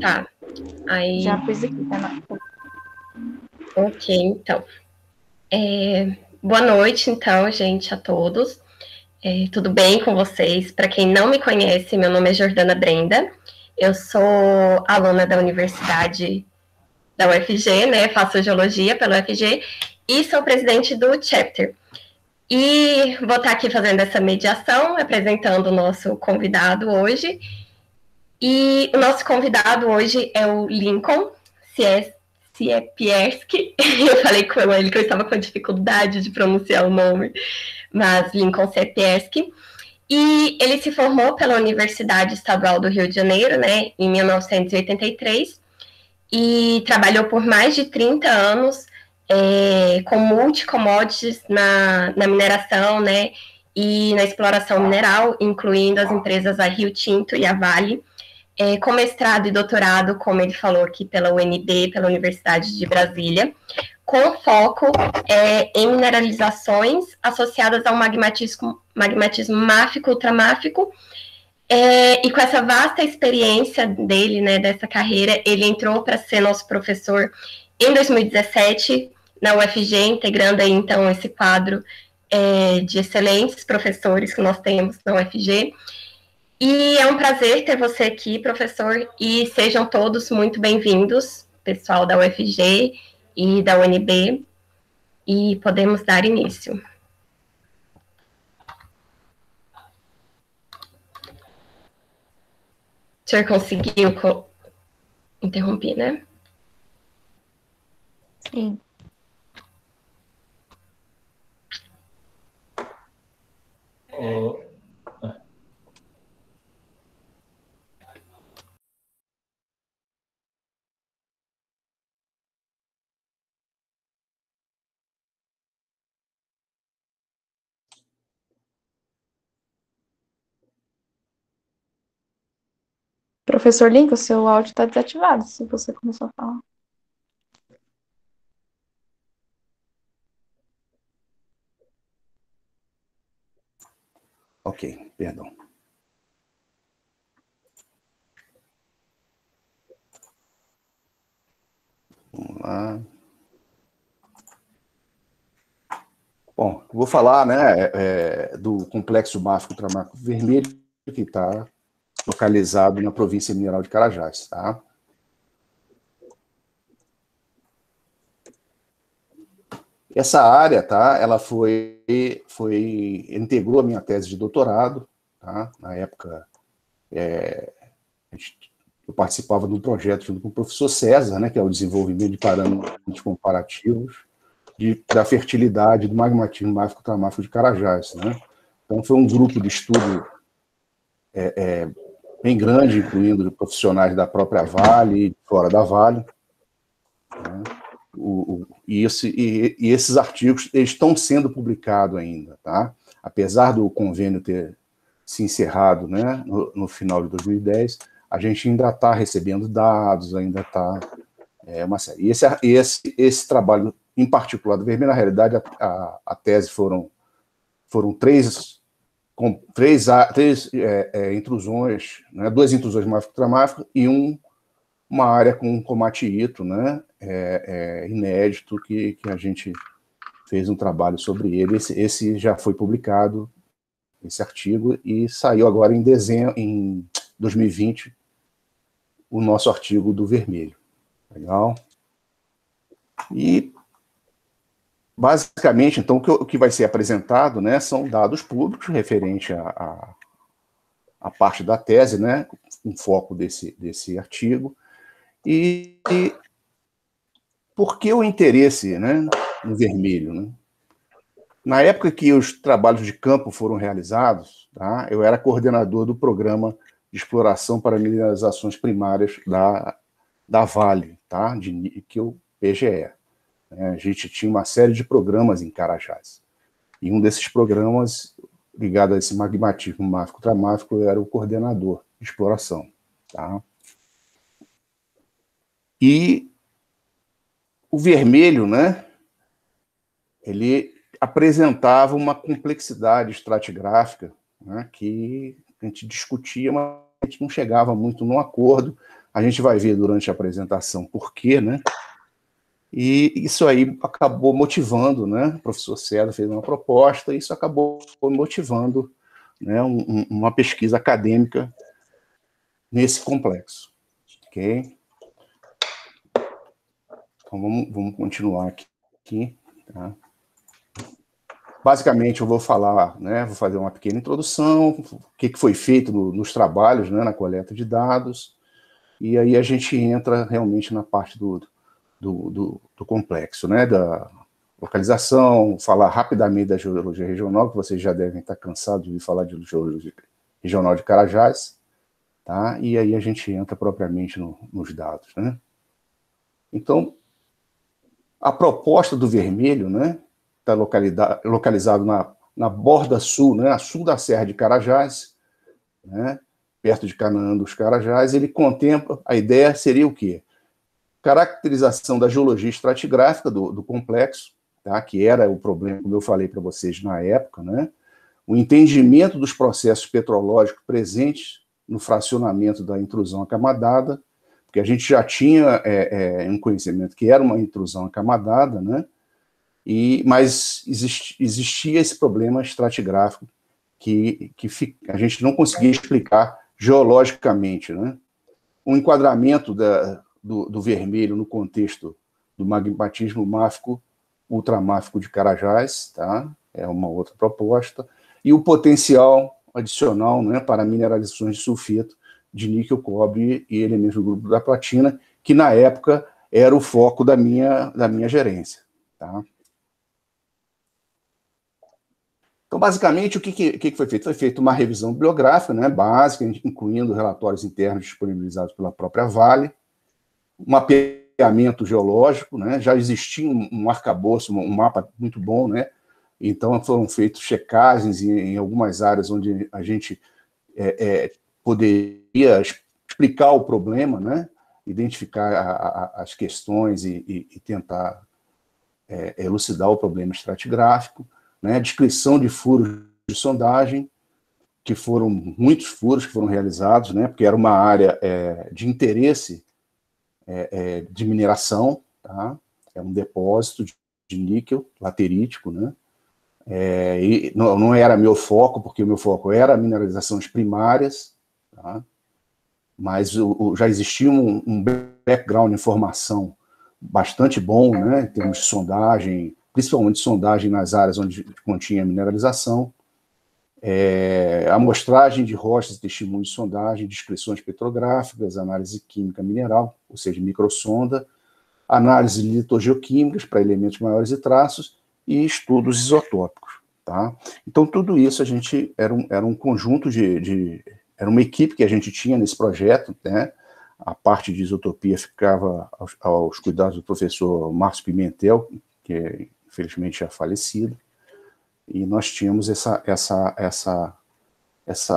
Tá. Aí. Já fiz aqui, tá? Ok, então. Boa noite, então, gente, a todos. Tudo bem com vocês? Para quem não me conhece, meu nome é Jordana Brenda. Eu sou aluna da Universidade da UFG, né? Faço geologia pela UFG e sou presidente do Chapter. E vou estar aqui fazendo essa mediação, apresentando o nosso convidado hoje. E o nosso convidado hoje é o Lincoln Siepierski. Eu falei com ele que eu estava com dificuldade de pronunciar o nome, mas Lincoln Siepierski. E ele se formou pela Universidade Estadual do Rio de Janeiro, né, em 1983, e trabalhou por mais de 30 anos com multi-commodities na mineração, né, e na exploração mineral, incluindo as empresas a Rio Tinto e a Vale, com mestrado e doutorado, como ele falou aqui, pela UNB, pela Universidade de Brasília, com foco em mineralizações associadas ao magmatismo máfico, ultramáfico, e com essa vasta experiência dele, né, dessa carreira, ele entrou para ser nosso professor em 2017 na UFG, integrando aí, então, esse quadro de excelentes professores que nós temos na UFG. E é um prazer ter você aqui, professor, e sejam todos muito bem-vindos, pessoal da UFG e da UNB, e podemos dar início. O senhor conseguiu interromper, né? Sim. Professor Lincoln, seu áudio está desativado, se você começou a falar. Ok, perdão. Vamos lá. Bom, vou falar, né, do complexo máfico ultramáfico vermelho, que está localizado na província mineral de Carajás, tá? Essa área, tá, ela integrou a minha tese de doutorado, tá? Na época, eu participava de um projeto junto com o professor César, né, que é o desenvolvimento de parâmetros comparativos da fertilidade do magmatismo máfico ultramáfico de Carajás, né? Então, foi um grupo de estudo bem grande, incluindo profissionais da própria Vale e fora da Vale, né? E esses artigos eles estão sendo publicados ainda, tá? Apesar do convênio ter se encerrado, né, no final de 2010, a gente ainda está recebendo dados, ainda está uma série. E esse trabalho em particular do vermelho, na realidade, a tese foram três intrusões, né, 2 intrusões máfico-ultramáfico e uma área com comatito, né, inédito, que a gente fez um trabalho sobre ele. Esse já foi publicado, esse artigo, e saiu agora em 2020, o nosso artigo do vermelho. Legal? E, basicamente, então, o que vai ser apresentado, né, são dados públicos referente à parte da tese, né, um foco desse artigo. E por que o interesse, né, no vermelho, né? Na época que os trabalhos de campo foram realizados, tá, eu era coordenador do programa de exploração para mineralizações primárias da Vale, tá, de níquel PGE. A gente tinha uma série de programas em Carajás. E um desses programas, ligado a esse magmatismo máfico-ultramáfico, eu era o coordenador de exploração. Tá? E o vermelho, né, ele apresentava uma complexidade estratigráfica, né, que a gente discutia, mas a gente não chegava muito num acordo, A gente vai ver durante a apresentação por quê, né? E isso aí acabou motivando, né? O professor Cedro fez uma proposta e isso acabou motivando, né, uma pesquisa acadêmica nesse complexo. Ok? Então, vamos continuar aqui. Tá? Basicamente, eu vou falar, né, vou fazer uma pequena introdução, o que foi feito nos trabalhos, né, na coleta de dados, e aí a gente entra realmente na parte do complexo, né, da localização, falar rapidamente da geologia regional, que vocês já devem estar cansados de ouvir falar de geologia regional de Carajás, tá? E aí a gente entra propriamente nos dados, né? Então, a proposta do vermelho, né, está localizado na borda sul, né, a sul da Serra de Carajás, né, perto de Canaã dos Carajás. Ele contempla, a ideia seria o quê? Caracterização da geologia estratigráfica do complexo, tá, que era o problema, como eu falei para vocês na época, né, o entendimento dos processos petrológicos presentes no fracionamento da intrusão acamadada, porque a gente já tinha um conhecimento que era uma intrusão acamadada, né, mas existia esse problema estratigráfico que a gente não conseguia explicar geologicamente, né. Um enquadramento do vermelho no contexto do magmatismo máfico, ultramáfico de Carajás, tá? É uma outra proposta, e o potencial adicional, né, para mineralizações de sulfeto de níquel, cobre e elementos do grupo da platina, que na época era o foco da minha gerência. Tá? Então, basicamente, o que foi feito? Foi feita uma revisão bibliográfica, né, básica, incluindo relatórios internos disponibilizados pela própria Vale, um mapeamento geológico, né, já existia um arcabouço, um mapa muito bom, né, então foram feitas checagens em algumas áreas onde a gente poderia explicar o problema, né, identificar as questões e tentar elucidar o problema estratigráfico, né, descrição de furos de sondagem, que foram muitos furos que foram realizados, né, porque era uma área de interesse de mineração, tá? É um depósito de níquel laterítico, né? E não era meu foco, porque o meu foco era mineralizações primárias, tá? Mas já existia um background de informação bastante bom, né, em termos de sondagem, principalmente sondagem nas áreas onde continha mineralização, amostragem de rochas, testemunho de sondagem, descrições petrográficas, análise química mineral, ou seja, microsonda, análise litogeoquímicas para elementos maiores e traços, e estudos isotópicos. Tá? Então, tudo isso a gente era um conjunto era uma equipe que a gente tinha nesse projeto, né? A parte de isotopia ficava aos cuidados do professor Márcio Pimentel, que infelizmente já falecido, e nós tínhamos essa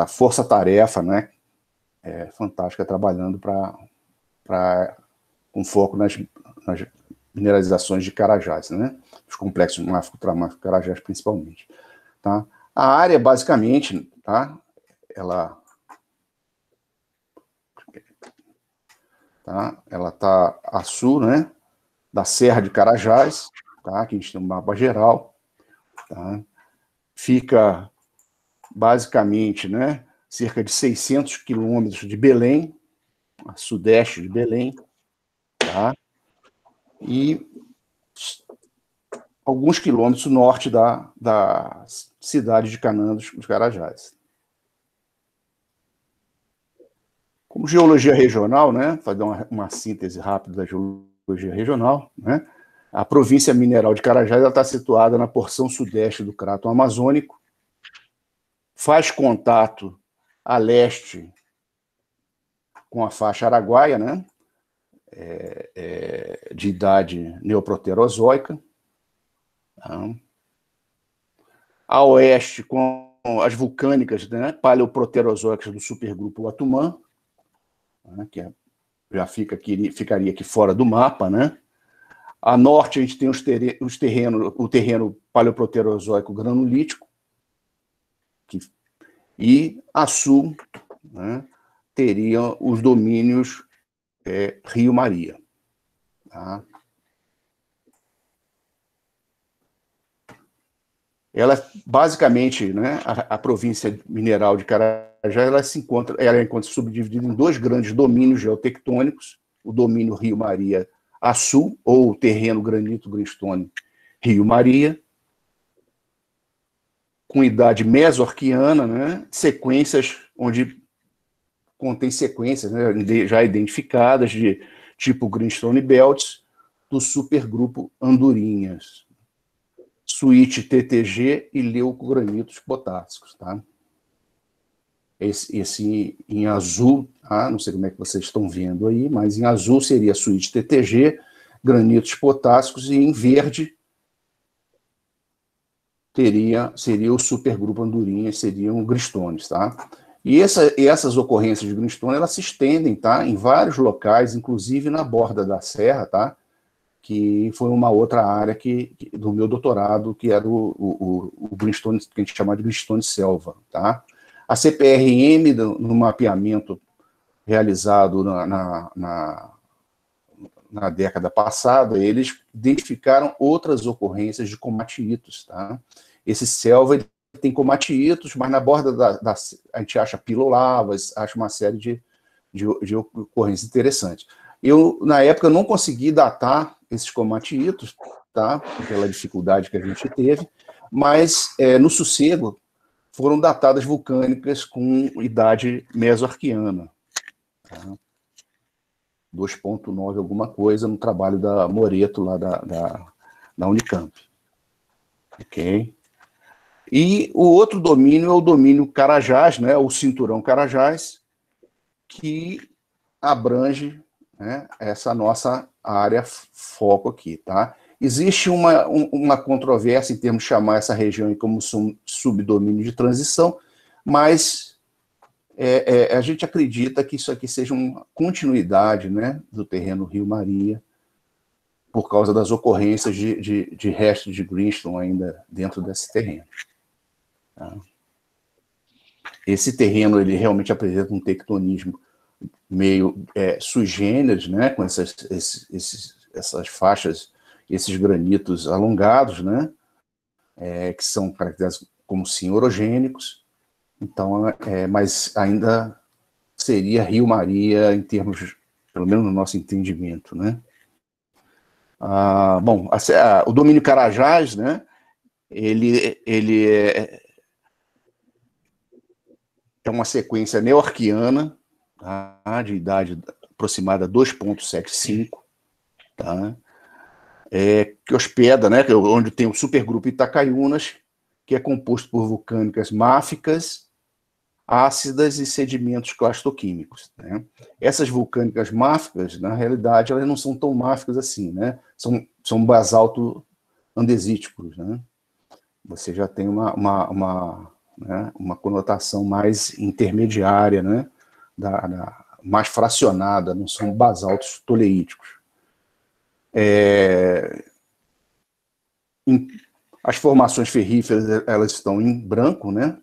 força-tarefa, né, fantástica, trabalhando com foco nas mineralizações de Carajás, né, os complexos máfico, ultramáfico, Carajás principalmente. Tá? A área, basicamente, tá, ela está a sul, né, da Serra de Carajás, tá, que a gente tem um mapa geral, tá, fica basicamente, né, cerca de 600 quilômetros de Belém, a sudeste de Belém, tá, e alguns quilômetros norte da cidade de Canaã dos Carajás. Como geologia regional, né, fazer uma síntese rápida da geologia regional, né, a província mineral de Carajás está situada na porção sudeste do crato amazônico, faz contato a leste com a faixa araguaia, né, de idade neoproterozoica, tá? A oeste com as vulcânicas, né, paleoproterozoicas do supergrupo Atumã, né, que já ficaria aqui fora do mapa, né? A norte a gente tem o terreno paleoproterozoico granulítico, e a sul, né, teria os domínios Rio Maria. Tá? Ela, basicamente, né, a província mineral de Carajás, ela encontra subdividida em dois grandes domínios geotectônicos, o domínio Rio Maria a sul, ou o terreno granito greenstone Rio Maria, com idade mesoarquiana, né, sequências onde contém sequências, né, já identificadas de tipo Greenstone Belts do supergrupo Andorinhas, suíte TTG e leucogranitos potássicos, tá? Esse em azul, tá? Não sei como é que vocês estão vendo aí, mas em azul seria suíte TTG, granitos potássicos, e em verde seria o supergrupo Andorinhas, seriam greenstones, tá? E essas ocorrências de greenstone, elas se estendem, tá? Em vários locais, inclusive na borda da serra, tá? Que foi uma outra área do meu doutorado, que era o greenstone, que a gente chama de greenstone selva, tá? A CPRM, no mapeamento realizado na década passada, eles identificaram outras ocorrências de comatiitos, tá? Esse selva ele tem comatiitos, mas na borda a gente acha pilolavas, acha uma série de ocorrências interessantes. Eu, na época, não consegui datar esses comatiitos, tá? Pela dificuldade que a gente teve, mas no sossego foram datadas vulcânicas com idade mesoarquiana, tá? 2,9 alguma coisa, no trabalho da Moreto, lá da Unicamp. Ok? E o outro domínio é o domínio Carajás, né, o cinturão Carajás, que abrange, né, essa nossa área foco aqui, tá? Existe uma controvérsia em termos de chamar essa região como subdomínio de transição, mas a gente acredita que isso aqui seja uma continuidade, né, do terreno Rio Maria, por causa das ocorrências de restos de greenstone ainda dentro desse terreno. Tá? Esse terreno ele realmente apresenta um tectonismo meio sui generis, né, com essas faixas, esses granitos alongados, né, que são caracterizados como sim orogênicos. Então, mas ainda seria Rio Maria em termos, pelo menos no nosso entendimento, né? Bom, o domínio Carajás, né? Ele é uma sequência neo-arquiana, tá? De idade aproximada a 2,75, tá? Que hospeda, né? Onde tem o supergrupo Itacaiunas, que é composto por vulcânicas máficas, ácidas e sedimentos clastoquímicos, né? Essas vulcânicas máficas, na realidade, elas não são tão máficas assim, né? São basalto andesíticos, né? Você já tem né, uma conotação mais intermediária, né? Mais fracionada, não são basaltos toleíticos. As formações ferríferas, elas estão em branco, né?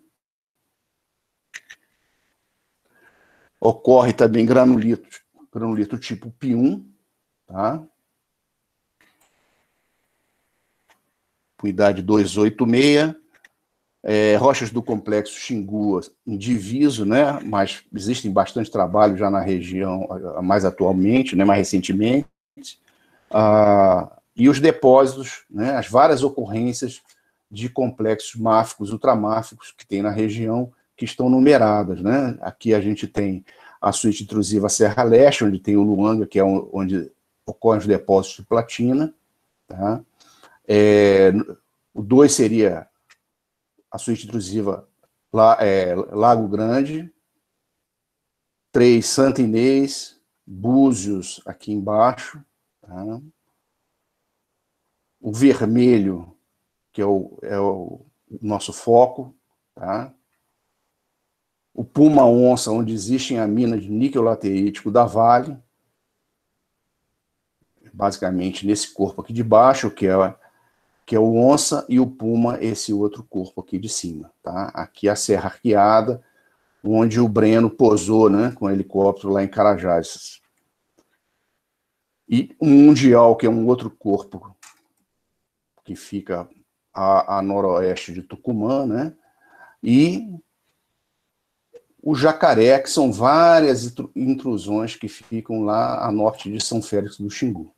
Ocorre também granulito tipo P1, tá? Com idade 286, rochas do complexo Xingu indiviso, né? Mas existem bastante trabalho já na região, mais atualmente, né? Mais recentemente. E os depósitos, né? As várias ocorrências de complexos máficos, ultramáficos que tem na região, que estão numeradas, né? Aqui a gente tem a suíte intrusiva Serra Leste, onde tem o Luanga, que é onde ocorrem os depósitos de platina, tá? O 2 seria a suíte intrusiva Lago Grande, 3, Santa Inês, Búzios aqui embaixo, tá? O vermelho, que é o nosso foco, tá? O Puma Onça, onde existem a mina de níquel laterítico da Vale, basicamente nesse corpo aqui de baixo, que é o Onça, e o Puma, esse outro corpo aqui de cima, tá? Aqui a Serra Arqueada, onde o Breno posou, né, com o helicóptero lá em Carajás. E o Mundial, que é um outro corpo que fica a noroeste de Tucumã, né? E o Jacaré, que são várias intrusões que ficam lá a norte de São Félix do Xingu.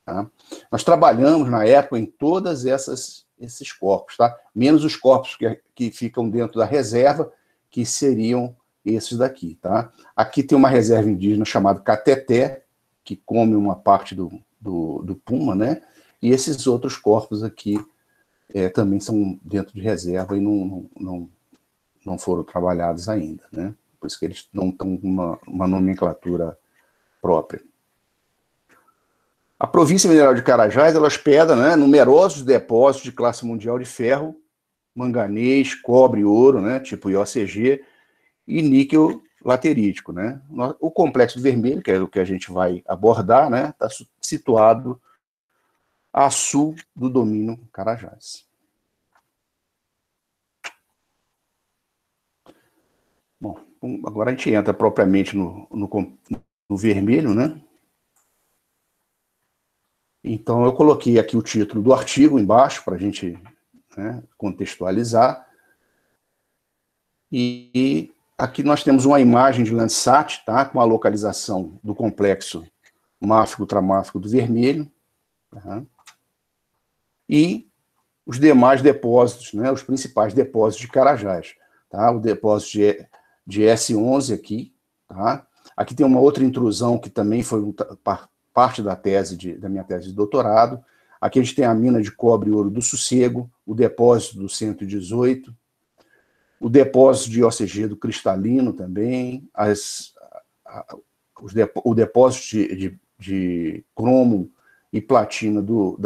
Tá? Nós trabalhamos, na época, em todas esses corpos, tá? Menos os corpos que ficam dentro da reserva, que seriam esses daqui. Tá? Aqui tem uma reserva indígena chamada Cateté, que come uma parte do puma, né? E esses outros corpos aqui também são dentro de reserva e não foram trabalhados ainda, né? Por isso que eles não estão com uma nomenclatura própria. A província mineral de Carajás, ela hospeda, né, numerosos depósitos de classe mundial de ferro, manganês, cobre, ouro, né, tipo IOCG, e níquel laterítico, né? O Complexo Vermelho, que é o que a gente vai abordar, né, está situado a sul do domínio Carajás. Bom, agora a gente entra propriamente no vermelho, né? Então, eu coloquei aqui o título do artigo embaixo para a gente, né, contextualizar. E aqui nós temos uma imagem de Landsat, tá, com a localização do complexo máfico-ultramáfico do vermelho. Tá? E os demais depósitos, né, os principais depósitos de Carajás. Tá? O depósito de S11 aqui. Tá? Aqui tem uma outra intrusão que também foi parte da minha tese de doutorado. Aqui a gente tem a mina de cobre e ouro do Sossego, o depósito do 118, o depósito de OCG do Cristalino também, o depósito de cromo e platina do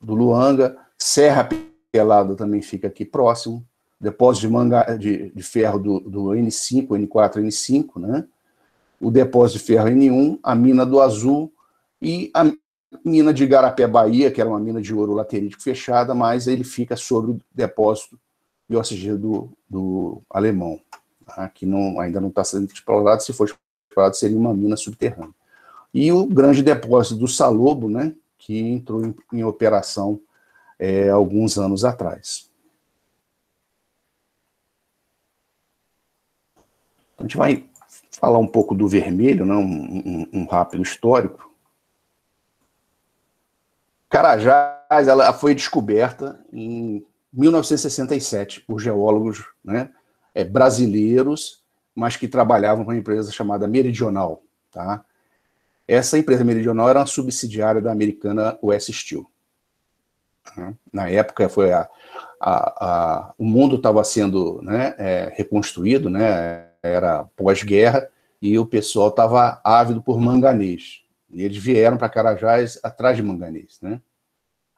Luanga, Serra Pelada também fica aqui próximo, depósito de ferro do N5, N4, N5, né? O depósito de ferro N1, a mina do Azul e a mina de Igarapé, Bahia, que era uma mina de ouro laterítico fechada, mas ele fica sobre o depósito de OCG do alemão, tá? Que ainda não está sendo explorado. Se for explorado, seria uma mina subterrânea. E o grande depósito do Salobo, né, que entrou em operação alguns anos atrás. A gente vai falar um pouco do vermelho, né, um rápido histórico. Carajás, ela foi descoberta em 1967 por geólogos, né, brasileiros, mas que trabalhavam com uma empresa chamada Meridional. Tá? Essa empresa Meridional era uma subsidiária da americana US Steel. Na época, o mundo estava sendo, né, reconstruído, né, era pós-guerra, e o pessoal estava ávido por manganês. E eles vieram para Carajás atrás de manganês. Né?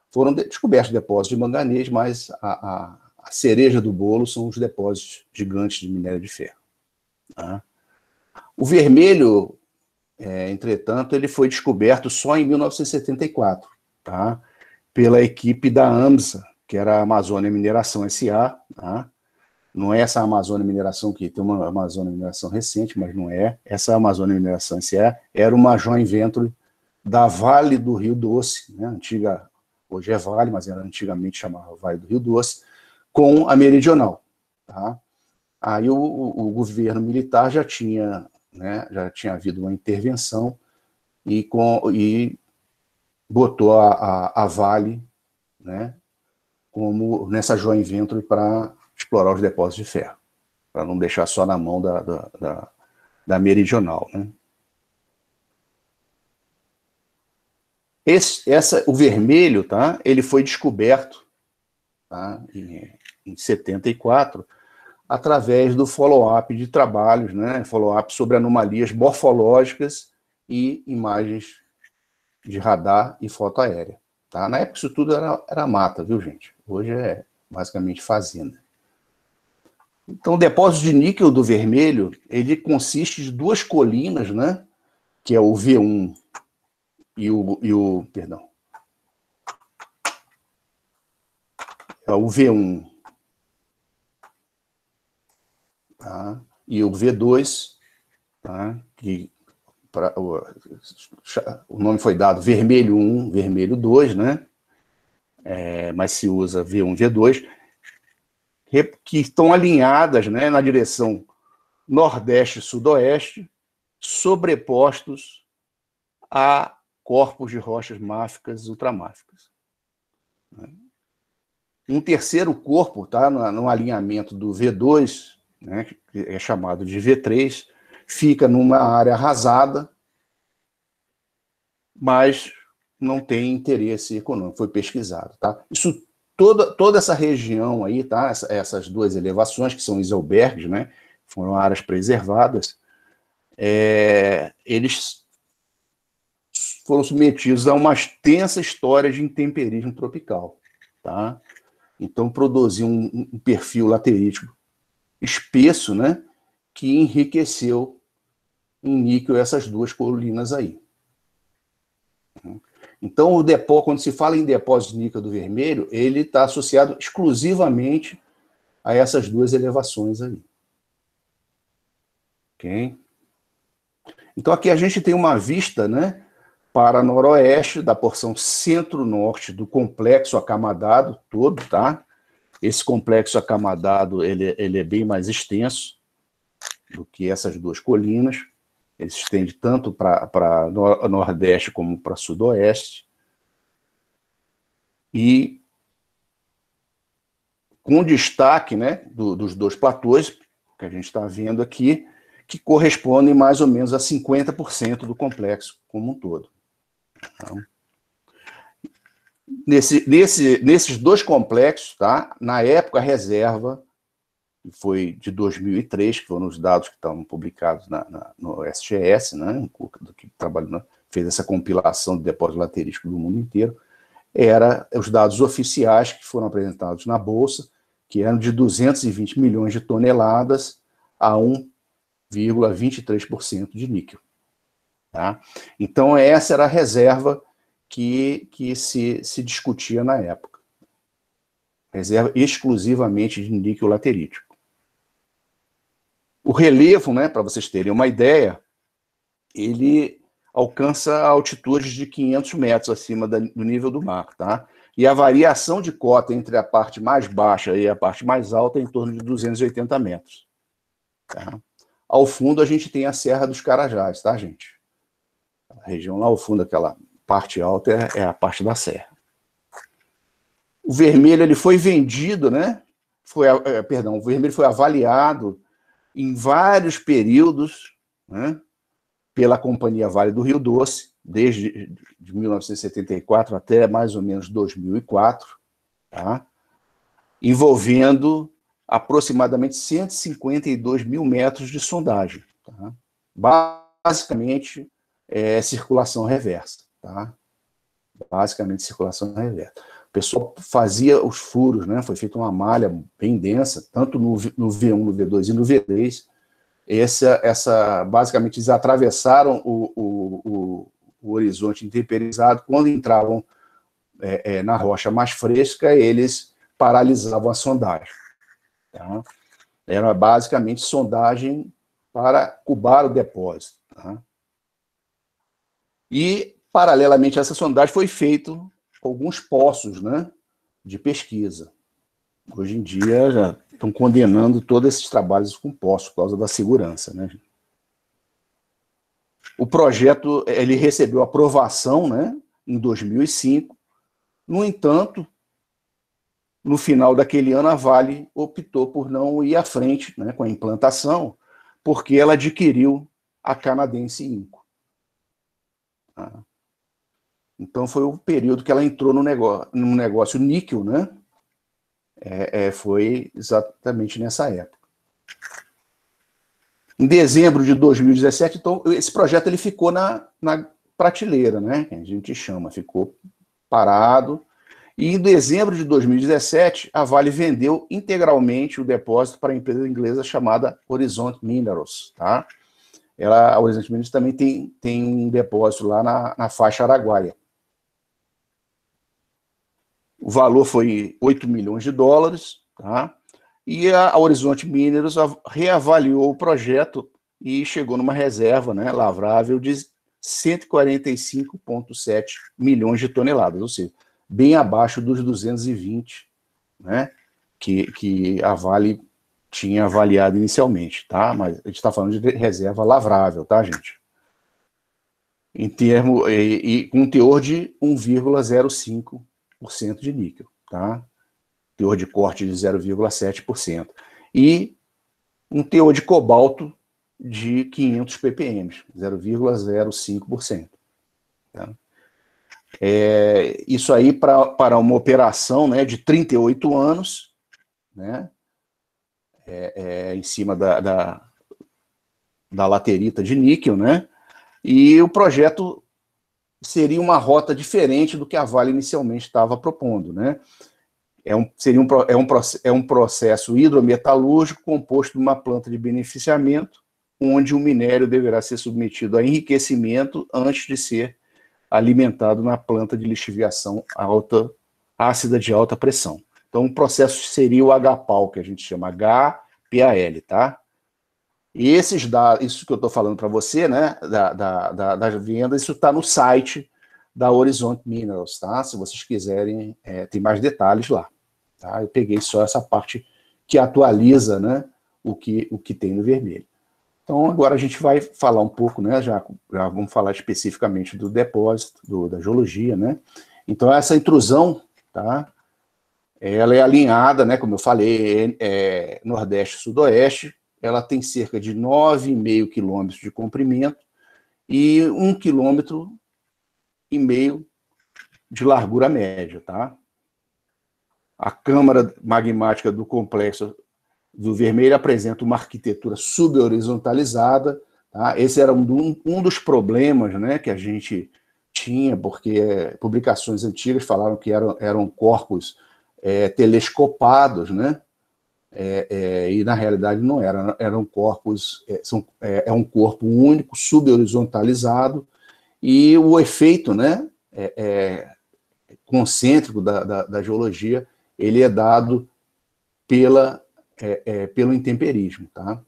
Foram descobertos depósitos de manganês, mas a cereja do bolo são os depósitos gigantes de minério de ferro. Tá? O vermelho, entretanto, ele foi descoberto só em 1974, tá? Pela equipe da AMSA, que era a Amazônia Mineração S.A., tá? Não é essa Amazônia Mineração, que tem uma Amazônia Mineração recente, mas não é. Essa Amazônia Mineração S.A. era uma joint venture da Vale do Rio Doce, né? Antiga, hoje é Vale, mas era antigamente chamava Vale do Rio Doce, com a Meridional. Tá? Aí o governo militar já tinha havido uma intervenção e botou a Vale, né, como nessa joint venture para explorar os depósitos de ferro, para não deixar só na mão da Meridional. Né. O vermelho, tá, ele foi descoberto, tá, em 74, através do follow-up de trabalhos, né, follow-up sobre anomalias morfológicas e imagens de radar e foto aérea. Tá? Na época isso tudo era mata, viu, gente? Hoje é basicamente fazenda. Então, o depósito de níquel do vermelho, ele consiste de duas colinas, né, que é o V1 perdão. É o V1, tá? E o V2, tá? Que o nome foi dado vermelho 1, vermelho 2, né? Mas se usa V1, V2, que estão alinhadas, né, na direção nordeste e sudoeste, sobrepostos a corpos de rochas máficas e ultramáficas. Um terceiro corpo, tá, no alinhamento do V2, né, que é chamado de V3, fica numa área arrasada, mas não tem interesse econômico, foi pesquisado. Tá? Isso, toda essa região aí, tá, essas duas elevações, que são iselbergs, né, foram áreas preservadas, eles foram submetidos a uma extensa história de intemperismo tropical. Tá? Então, produziu um perfil laterítico espesso, né, que enriqueceu em níquel essas duas colinas aí. Então, o depósito, quando se fala em depósito de níquel do Vermelho, ele está associado exclusivamente a essas duas elevações aí. Ok? Então, aqui a gente tem uma vista, né, para noroeste, da porção centro-norte do complexo acamadado todo, tá? Esse complexo acamadado, ele é bem mais extenso do que essas duas colinas. Ele se estende tanto para nordeste como para sudoeste. E com destaque, né, dos dois platôs, que a gente está vendo aqui, que correspondem mais ou menos a 50% do complexo como um todo. Então, nesses dois complexos, tá, na época, a reserva foi de 2003, que foram os dados que estão publicados no SGS, né, que fez essa compilação de depósito laterístico do mundo inteiro, os dados oficiais que foram apresentados na Bolsa, que eram de 220 milhões de toneladas a 1,23% de níquel. Tá? Então, essa era a reserva que se discutia na época. Reserva exclusivamente de níquel laterítico. O relevo, né, para vocês terem uma ideia, ele alcança altitudes de 500 metros acima do nível do mar, tá? E a variação de cota entre a parte mais baixa e a parte mais alta é em torno de 280 metros. Tá? Ao fundo, a gente tem a Serra dos Carajás, tá, gente? A região lá ao fundo, aquela parte alta, é a parte da serra. O vermelho, ele foi vendido, né? O vermelho foi avaliado em vários períodos, né, pela Companhia Vale do Rio Doce, desde 1974 até mais ou menos 2004, tá? Envolvendo aproximadamente 152 mil metros de sondagem. Tá? Basicamente, circulação reversa. Tá? Basicamente, circulação reversa. O pessoal fazia os furos, né? Foi feita uma malha bem densa, tanto no V1, no V2 e no V3. Basicamente, eles atravessaram o horizonte intemperizado. Quando entravam na rocha mais fresca, eles paralisavam a sondagem. Tá? Era basicamente sondagem para cubar o depósito. Tá? E, paralelamente a essa sondagem, foi feito alguns poços, né, de pesquisa. Hoje em dia já estão condenando todos esses trabalhos com poços por causa da segurança, né? O projeto, ele recebeu aprovação, né, em 2005. No entanto, no final daquele ano, a Vale optou por não ir à frente, né, com a implantação, porque ela adquiriu a canadense Inco. Tá? Então, foi o período que ela entrou no negócio níquel, né? Foi exatamente nessa época. Em dezembro de 2017, então, esse projeto ele ficou na prateleira, né? Que a gente chama, ficou parado. E em dezembro de 2017, a Vale vendeu integralmente o depósito para a empresa inglesa chamada Horizon Minerals. Tá? A Horizon Minerals também tem um depósito lá na faixa araguaia. O valor foi 8 milhões de dólares, tá? E a Horizonte Minerals reavaliou o projeto e chegou numa reserva, né, lavrável de 145,7 milhões de toneladas, ou seja, bem abaixo dos 220, né, que a Vale tinha avaliado inicialmente, tá? Mas a gente está falando de reserva lavrável, tá, gente? Em termo, e com um teor de 1,05% de níquel, tá? Teor de corte de 0,7%. E um teor de cobalto de 500 ppm, 0,05%. Tá? Isso aí para uma operação, né, de 38 anos, né, em cima da laterita de níquel, né, e o projeto seria uma rota diferente do que a Vale inicialmente estava propondo, né. É um processo hidrometalúrgico composto de uma planta de beneficiamento, onde o minério deverá ser submetido a enriquecimento antes de ser alimentado na planta de lixiviação ácida de alta pressão. Então, o processo seria o HPAL, que a gente chama HPAL, tá? E esses dados, isso que eu estou falando para você, né, das vendas, isso está no site da Horizonte Minerals, tá? Se vocês quiserem, tem mais detalhes lá. Tá? Eu peguei só essa parte que atualiza, né, o que tem no vermelho. Então, agora a gente vai falar um pouco, né, já vamos falar especificamente do depósito, da geologia, né. Então, essa intrusão, tá, ela é alinhada, né, como eu falei, nordeste-sudoeste, ela tem cerca de 9,5 quilômetros de comprimento e 1,5 quilômetro de largura média, tá? A câmara magmática do complexo do Vermelho apresenta uma arquitetura subhorizontalizada, tá? Esse era um dos problemas, né, que a gente tinha, porque publicações antigas falaram que eram corpos telescopados, né? E na realidade não eram corpos, um corpo único, subhorizontalizado, e o efeito, né, concêntrico da geologia, ele é dado pelo intemperismo, tá?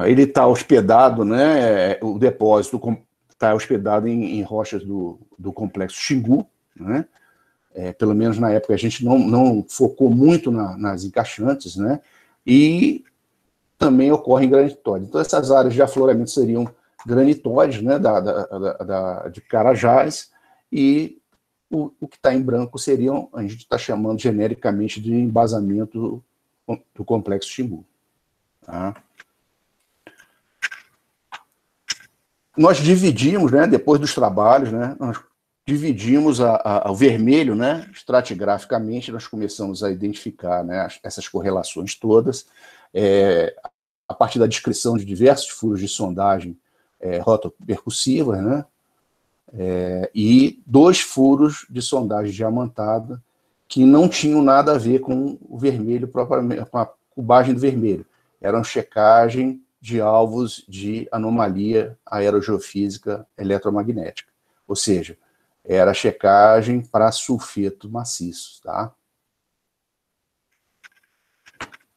Ele está hospedado, né, o depósito está hospedado em rochas do complexo Xingu, né? Pelo menos na época a gente não focou muito nas encaixantes, né? E também ocorre em granitóide. Então essas áreas de afloramento seriam granitóides, né, de Carajás, e o que está em branco seriam, a gente está chamando genericamente de embasamento do complexo Xingu. Tá? Nós dividimos, né, depois dos trabalhos, né, nós dividimos o vermelho, né, estratigraficamente, nós começamos a identificar, né, essas correlações todas, a partir da descrição de diversos furos de sondagem rotopercussivas, né, e 2 furos de sondagem diamantada que não tinham nada a ver com o vermelho propriamente, com a cubagem do vermelho. Eram checagem de alvos de anomalia aerogeofísica eletromagnética. Ou seja, era checagem para sulfeto maciço, tá?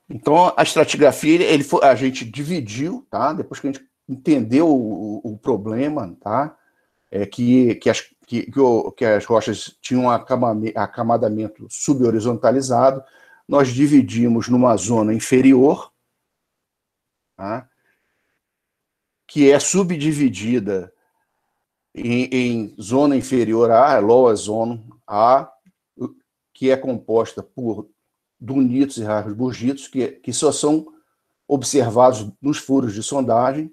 Então, a estratigrafia, a gente dividiu, tá? Depois que a gente entendeu o problema, tá? Que as rochas tinham um acamadamento subhorizontalizado, nós dividimos numa zona inferior, tá? Que é subdividida em zona inferior A, lower zone A, que é composta por dunitos e rasburgitos, que só são observados nos furos de sondagem,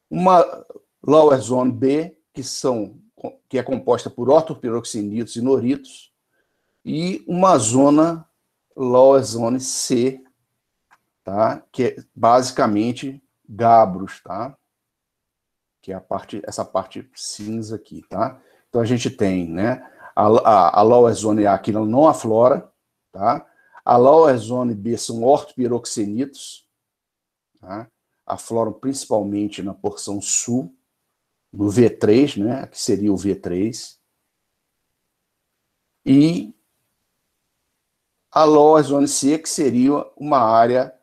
uma lower zone B, que é composta por ortopiroxenitos e noritos, e uma zona lower zone C, tá? Que é basicamente gabros, tá? Que é essa parte cinza aqui, tá? Então a gente tem, né, a lower zone A que não aflora, tá? A lower zone B são ortopiroxenitos, tá? Afloram principalmente na porção sul, no V3, né, que seria o V3. E a Lower Zone C, que seria uma área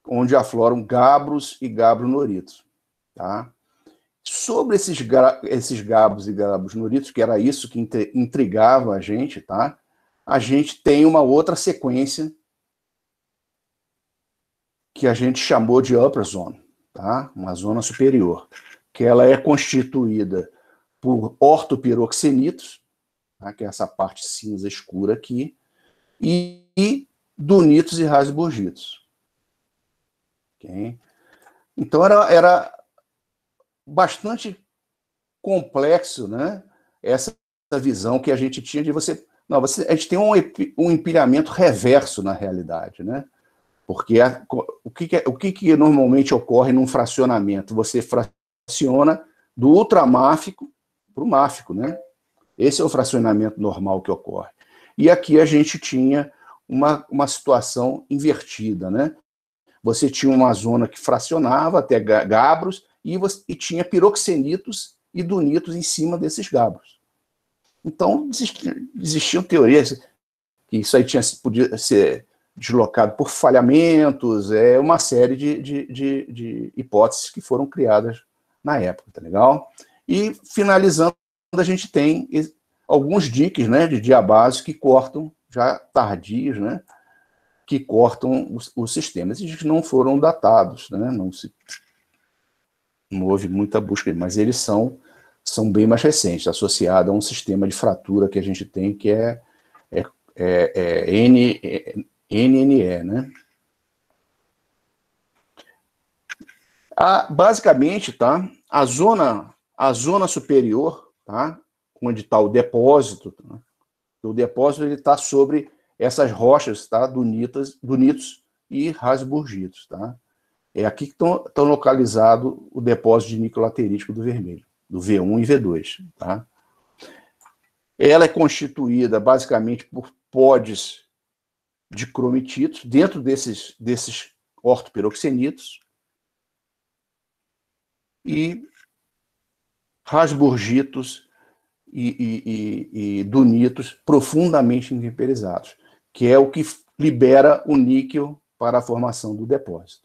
onde afloram gabros e gabronoritos, tá? Sobre esses gabros e gabronoritos, que era isso que intrigava a gente, tá? A gente tem uma outra sequência que a gente chamou de Upper Zone, tá? Uma zona superior, que ela é constituída por ortopiroxenitos, tá? Que é essa parte cinza escura aqui, e dunitos e rasburgitos. Okay? Então era bastante complexo, né? Essa visão que a gente tinha de você... Não, a gente tem um empilhamento reverso na realidade, né? Porque o que normalmente ocorre num fracionamento? Você fraciona do ultramáfico para o máfico, né? Esse é o fracionamento normal que ocorre. E aqui a gente tinha uma situação invertida, né? Você tinha uma zona que fracionava até gabros e tinha piroxenitos e dunitos em cima desses gabros. Então, existiam teorias que isso aí podia ser deslocado por falhamentos, uma série de hipóteses que foram criadas na época, tá legal? E, finalizando, a gente tem alguns diques, né, de diabásios que cortam, já tardios, né, que cortam o sistema. Esses diques não foram datados, né, não houve muita busca, mas eles são bem mais recentes, associados a um sistema de fratura que a gente tem, que é NNE, né? Basicamente, tá? A zona superior, tá? Onde está o depósito, tá? O depósito ele está sobre essas rochas, tá? Dunitos e rasburgitos, tá? É aqui que estão localizados o depósito de níquel laterítico do vermelho, do V1 e V2, tá? Ela é constituída basicamente por pods de cromititos dentro desses ortopiroxenitos e rasburgitos e dunitos profundamente intemperizados, que é o que libera o níquel para a formação do depósito.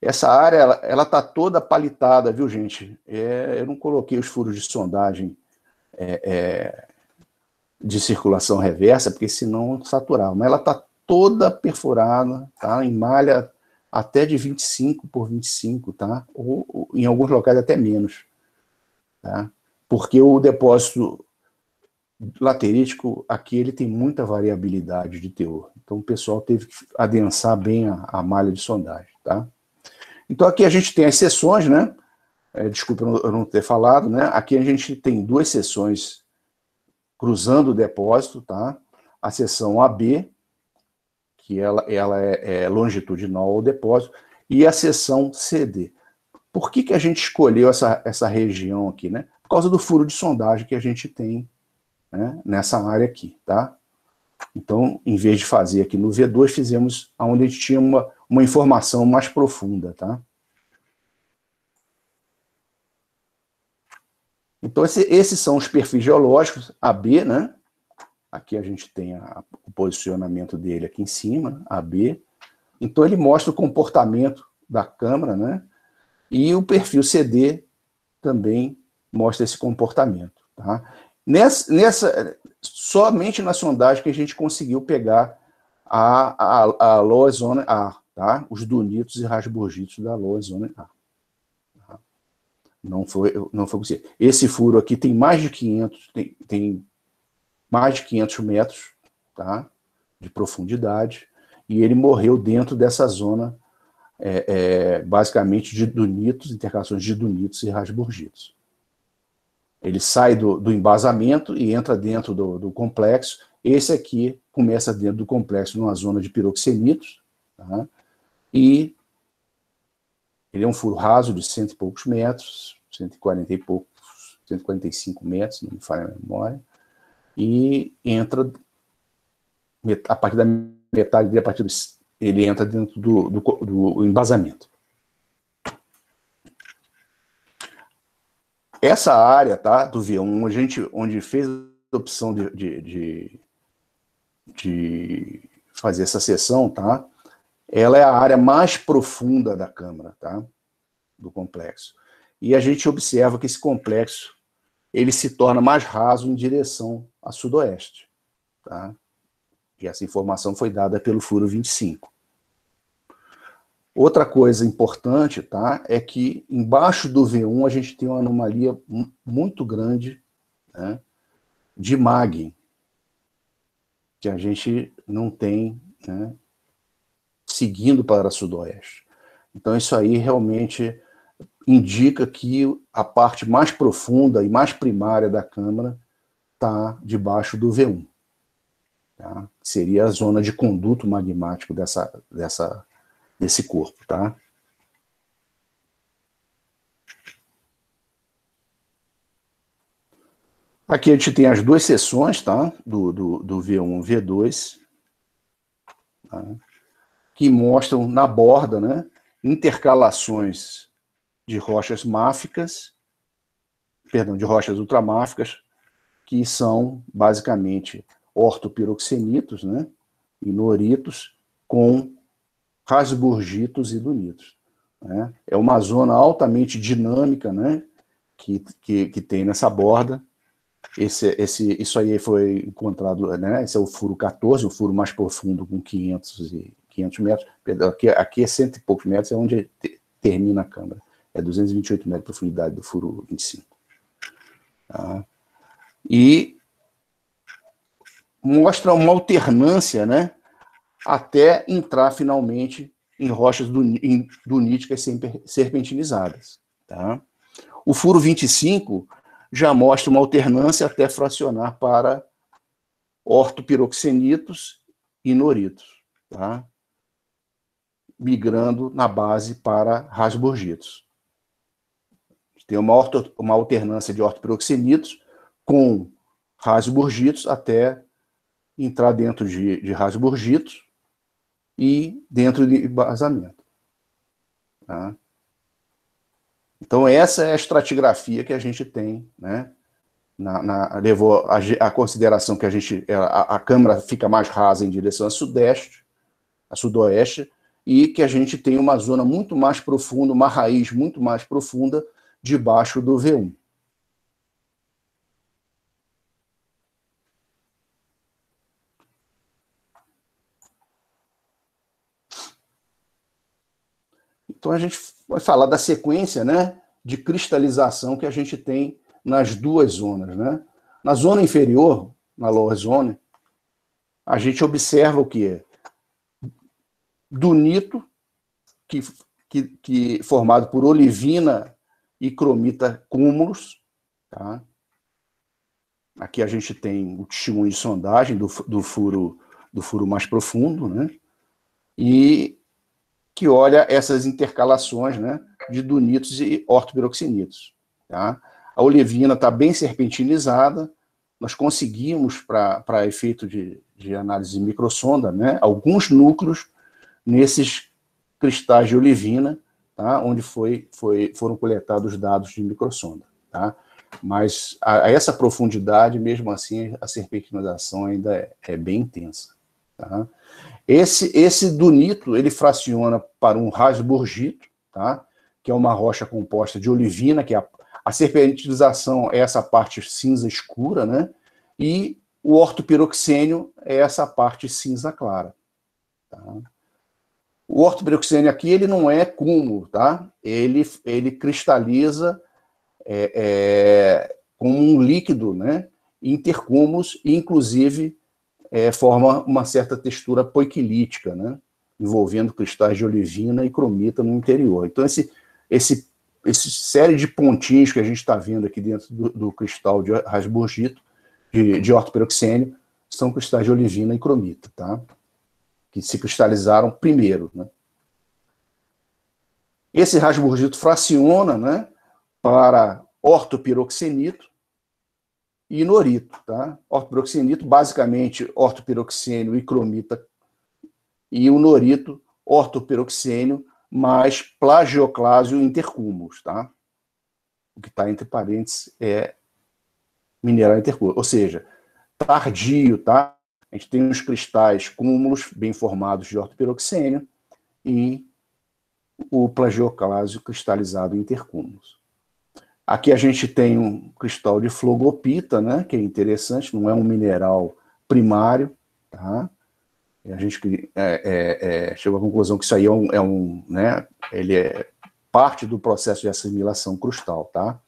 Essa área, ela está toda palitada, viu, gente? Eu não coloquei os furos de sondagem de circulação reversa, porque senão saturava. Mas ela está toda perfurada, tá? Em malha até de 25 por 25, tá? Ou em alguns locais até menos, tá? Porque o depósito laterítico aqui ele tem muita variabilidade de teor. Então o pessoal teve que adensar bem a malha de sondagem, tá? Então aqui a gente tem as seções, né? Desculpa eu não ter falado, né? Aqui a gente tem duas seções cruzando o depósito, tá? A seção AB, que ela é longitudinal ao depósito, e a seção CD. Por que a gente escolheu essa região aqui, né? Por causa do furo de sondagem que a gente tem, né, nessa área aqui, tá? Então, em vez de fazer aqui no V2, fizemos onde a gente tinha uma informação mais profunda, tá? Então, esses são os perfis geológicos, AB, né? Aqui a gente tem o posicionamento dele aqui em cima, AB. Então, ele mostra o comportamento da câmara, né? E o perfil CD também mostra esse comportamento, tá? Somente na sondagem que a gente conseguiu pegar a Lower Zone A, tá? Os dunitos e rasburgitos da Lower Zone A. Tá? Não foi possível. Esse furo aqui tem mais de 500, tem mais de 500 metros, tá? De profundidade, e ele morreu dentro dessa zona, basicamente de dunitos, intercalações de dunitos e rasburgitos. Ele sai do embasamento e entra dentro do complexo. Esse aqui começa dentro do complexo, numa zona de piroxenitos, tá? E ele é um furo raso de 100 e poucos metros, 140 e poucos, 145 metros, não me falha a memória, e entra a partir da metade dele, ele entra dentro do embasamento. Essa área, tá, do V1, onde fez a opção de de fazer essa seção, tá? Ela é a área mais profunda da câmara, tá? Do complexo. E a gente observa que esse complexo ele se torna mais raso em direção a sudoeste, tá? E essa informação foi dada pelo furo 25. Outra coisa importante, tá, é que embaixo do V1 a gente tem uma anomalia muito grande, né, de mag, que a gente não tem, né, seguindo para sudoeste. Então isso aí realmente indica que a parte mais profunda e mais primária da câmara está debaixo do V1. Tá? Seria a zona de conduto magmático desse corpo. Tá? Aqui a gente tem as duas seções, tá? do V1 e V2, tá? Que mostram na borda, né, intercalações de rochas máficas, de rochas ultramáficas, que são basicamente ortopiroxenitos, né, e noritos, com rasburgitos e dunitos. Né? É uma zona altamente dinâmica, né, que tem nessa borda. Isso aí foi encontrado, né, esse é o furo 14, o furo mais profundo, com 500 metros. Aqui é 100 e poucos metros, é onde termina a câmara. É 228 metros de profundidade do furo 25. Tá? E mostra uma alternância, né, até entrar finalmente em rochas duníticas serpentinizadas. Tá? O furo 25 já mostra uma alternância até fracionar para ortopiroxenitos e noritos, tá? Migrando na base para rasburgitos. Tem uma alternância de ortopiroxenitos com rasburgitos até entrar dentro de rasburgitos e dentro de embasamento. Tá? Então, essa é a estratigrafia que a gente tem, né? Levou a consideração que a câmara fica mais rasa em direção a sudoeste, e que a gente tem uma zona muito mais profunda, uma raiz muito mais profunda debaixo do V1. Então a gente vai falar da sequência, né, de cristalização que a gente tem nas duas zonas. Né? Na zona inferior, na lower zone, a gente observa o que é dunito, que formado por olivina e cromita cúmulos. Tá? Aqui a gente tem o testemunho de sondagem do furo mais profundo, né? E que olha essas intercalações, né, de dunitos e ortopiroxenitos. Tá? A olivina está bem serpentinizada, nós conseguimos, para efeito de análise de microsonda, né, alguns núcleos nesses cristais de olivina, tá, onde foram coletados dados de microsonda. Tá? Mas a essa profundidade, mesmo assim, a serpentinização ainda é bem intensa. Tá? Esse dunito, ele fraciona para um rasburgito, tá? Que é uma rocha composta de olivina, que a serpentinização é essa parte cinza escura, né? E o ortopiroxênio é essa parte cinza clara. Tá? O ortopiroxênio aqui, ele não é cúmulo, tá? Ele cristaliza como um líquido, né? Intercúmulos, e inclusive forma uma certa textura poiquilítica, né? Envolvendo cristais de olivina e cromita no interior. Então, esse série de pontinhos que a gente está vendo aqui dentro do cristal de rasburgito, de ortopiroxênio, são cristais de olivina e cromita, tá? Que se cristalizaram primeiro. Né? Esse rasburgito fraciona, né, para ortopiroxenito e norito. Tá? Ortopiroxenito, basicamente, ortopiroxênio e cromita, e o norito, ortopiroxênio, mais plagioclásio intercúmulos. Tá? O que está entre parênteses é mineral intercúmulo, ou seja, tardio, tá? A gente tem os cristais cúmulos bem formados de ortopiroxênio e o plagioclásio cristalizado intercúmulos. Aqui a gente tem um cristal de flogopita, né, que é interessante, não é um mineral primário, tá? E a gente chegou à conclusão que isso aí né, ele é parte do processo de assimilação crustal, tá?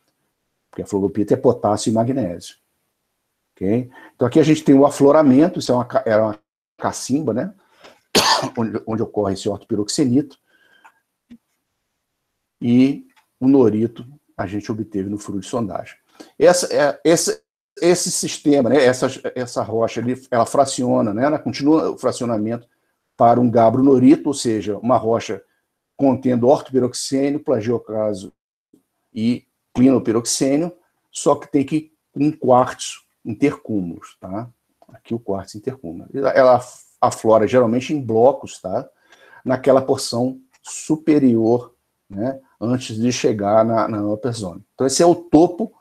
Porque a flogopita é potássio e magnésio. Okay? Então aqui a gente tem o afloramento, isso é uma cacimba, né? onde ocorre esse ortopiroxenito, e o norito a gente obteve no furo de sondagem. Esse sistema, né, essa rocha, ela fraciona, né, ela continua o fracionamento para um gabro-norito, ou seja, uma rocha contendo ortopiroxênio, plagioclaso e clinopiroxênio, só que tem que um quartzo intercúmulos, tá? Aqui o quartzo intercúmulo. Ela aflora geralmente em blocos, tá? Naquela porção superior, né, antes de chegar na upper zone. Então esse é o topo,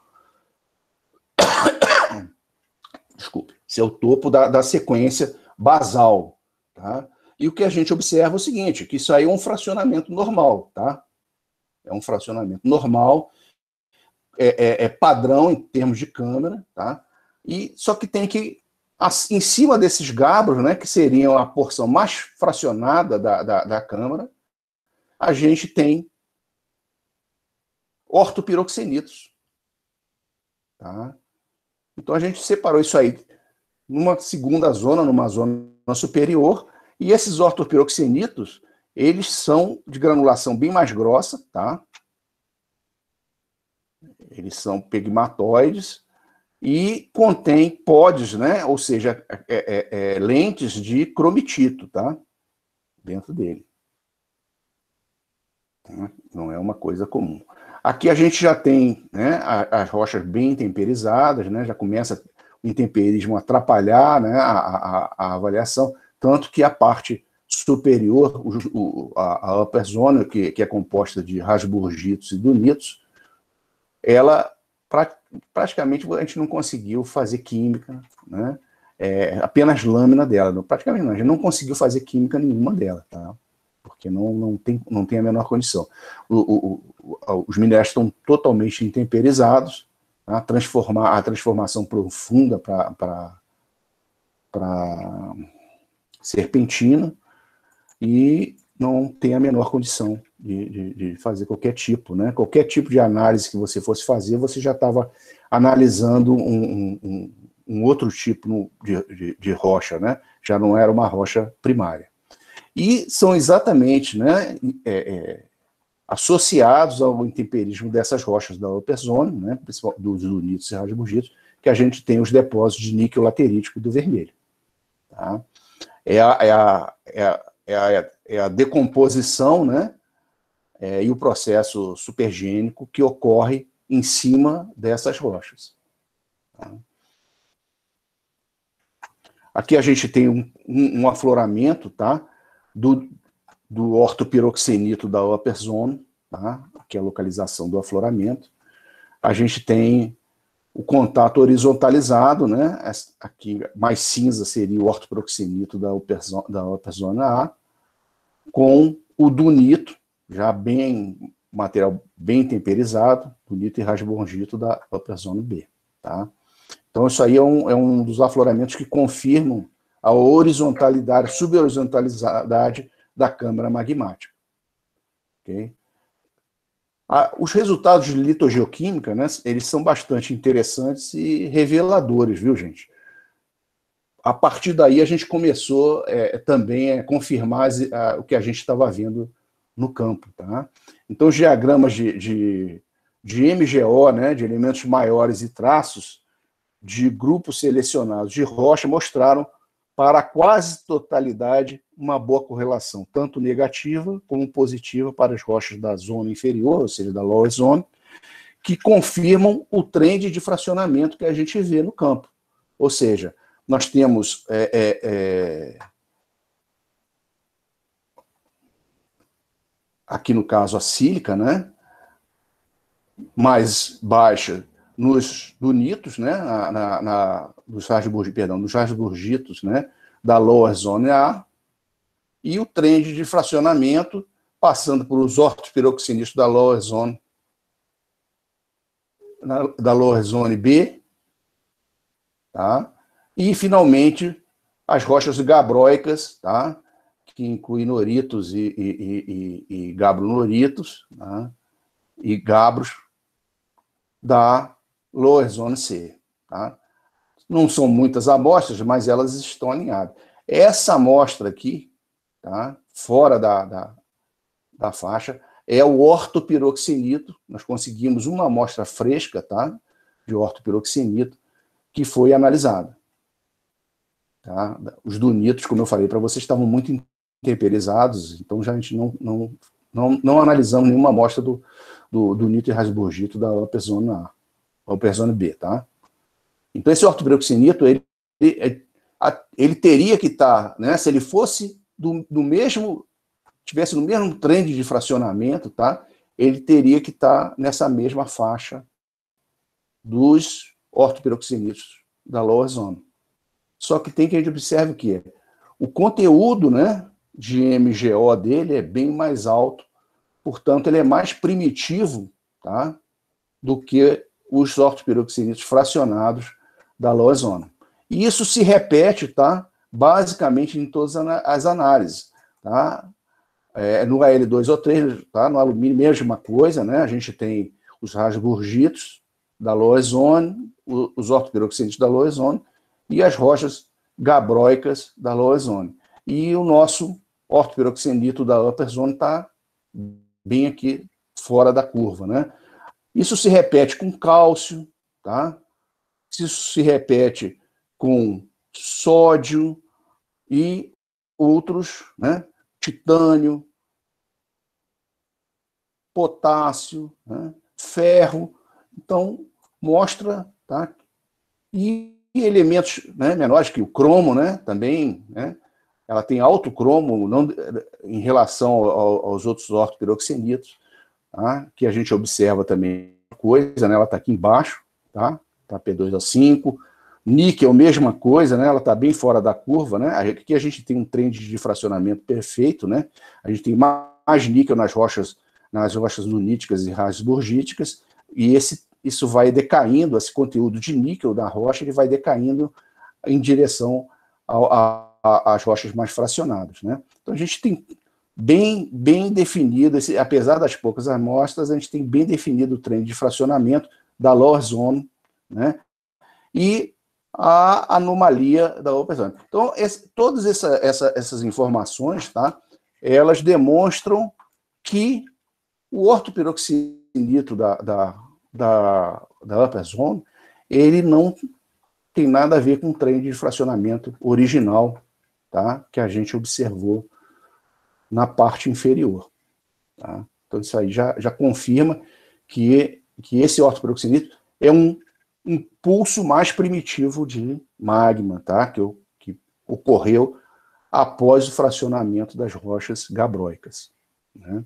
desculpe, esse é o topo da sequência basal, tá? E o que a gente observa é o seguinte, que isso aí é um fracionamento normal, tá? É um fracionamento normal, é padrão em termos de câmara, tá? E só que tem que, em cima desses gabros, né, que seriam a porção mais fracionada da câmara, a gente tem ortopiroxenitos, tá? Então a gente separou isso aí numa segunda zona, numa zona superior, e esses ortopiroxenitos, eles são de granulação bem mais grossa, tá? Eles são pegmatoides e contém pods, né? Ou seja, lentes de cromitito, tá? Dentro dele. Não é uma coisa comum. Aqui a gente já tem, né, as rochas bem temperizadas, né? Já começa o intemperismo a atrapalhar, né, a avaliação, tanto que a parte superior, a upper zone, que é composta de rasburgitos e dunitos, ela praticamente a gente não conseguiu fazer química, né? Apenas lâmina dela, praticamente não, a gente não conseguiu fazer química nenhuma dela, tá? Porque não tem a menor condição. Os minérios estão totalmente intemperizados, tá? A transformação profunda para serpentina, e não tem a menor condição de fazer qualquer tipo, né? Qualquer tipo de análise que você fosse fazer, você já estava analisando um outro tipo de rocha, né? Já não era uma rocha primária. E são exatamente, né, associados ao intemperismo dessas rochas da upper zone, né, dos dunitos e rasburgitos, que a gente tem os depósitos de níquel laterítico do vermelho. Tá? É a decomposição, né, e o processo supergênico que ocorre em cima dessas rochas. Tá? Aqui a gente tem um afloramento, tá, do ortopiroxenito da upper zone, tá, que é a localização do afloramento. A gente tem o contato horizontalizado, né, aqui mais cinza seria o ortopiroxenito da upper zone A, com o dunito, já bem, material bem temperizado, dunito e rasburgito da upper zone B, tá? Então isso aí é um dos afloramentos que confirmam a horizontalidade, subhorizontalidade da câmara magmática. Okay? Os resultados de litogeoquímica, né, eles são bastante interessantes e reveladores, viu, gente? A partir daí a gente começou também a confirmar o que a gente estava vendo no campo. Tá? Então os diagramas de MGO, né, de elementos maiores e traços de grupos selecionados de rocha mostraram para a quase totalidade uma boa correlação, tanto negativa como positiva para as rochas da zona inferior, ou seja, da lower zone, que confirmam o trend de fracionamento que a gente vê no campo. Ou seja, nós temos aqui no caso a sílica, né, mais baixa nos dunitos, né, nos rasburgitos, né, da Lower Zone A, e o trend de fracionamento passando por os ortopiroxinídeos da Lower Zone, da Lower Zone B, tá? E, finalmente, as rochas gabróicas, tá? Que incluem noritos e gabroloritos, tá? E gabros da Lower Zone C. Tá? Não são muitas amostras, mas elas estão alinhadas. Essa amostra aqui, tá? Fora da faixa, é o ortopiroxenito. Nós conseguimos uma amostra fresca, tá? De ortopiroxenito, que foi analisada. Tá? Os dunitos, como eu falei para vocês, estavam muito intemperizados, então já a gente não analisamos nenhuma amostra do dunito e rasburgito da Upper Zone A, Upper Zone B, tá? Então esse ortopiroxenito, ele teria que estar, né, se ele fosse tivesse no mesmo trend de fracionamento, tá? Ele teria que estar nessa mesma faixa dos ortopiroxenitos da Lower Zone. Só que tem que a gente observe o quê? O conteúdo, né, de MGO dele é bem mais alto, portanto, ele é mais primitivo, tá, do que os ortopiroxenitos fracionados da Lower Zone. E isso se repete, tá, basicamente em todas as análises. Tá? No Al2O3, tá, no alumínio, mesma coisa, né, a gente tem os rasburgitos da Lower Zone, os ortopiroxenitos da Lower Zone, e as rochas gabróicas da Lower Zone. E o nosso ortopiroxenito da Upper Zone está bem aqui fora da curva, né? Isso se repete com cálcio, tá? Isso se repete com sódio e outros, né? Titânio, potássio, né? Ferro. Então, mostra, tá? E elementos, né, menores, que o cromo, né, também, né, ela tem alto cromo não, em relação aos outros ortopiroxenitos, tá, que a gente observa também coisa, né, ela está aqui embaixo, tá P2O5, níquel, mesma coisa, né, ela está bem fora da curva, né, aqui a gente tem um trend de fracionamento perfeito, né, a gente tem mais níquel nas rochas luníticas e rasburgíticas, e isso vai decaindo, esse conteúdo de níquel da rocha, ele vai decaindo em direção às rochas mais fracionadas, né? Então a gente tem bem definido, apesar das poucas amostras, a gente tem bem definido o trend de fracionamento da Lower Zone, né? E a anomalia da Upper Zone. Então, todas essas informações, tá? Elas demonstram que o ortopiroxenito da Upper Zone, ele não tem nada a ver com o trend de fracionamento original, tá? Que a gente observou na parte inferior. Tá? Então isso aí já confirma que esse ortopiroxenito é um pulso mais primitivo de magma, tá? Que ocorreu após o fracionamento das rochas gabróicas, né?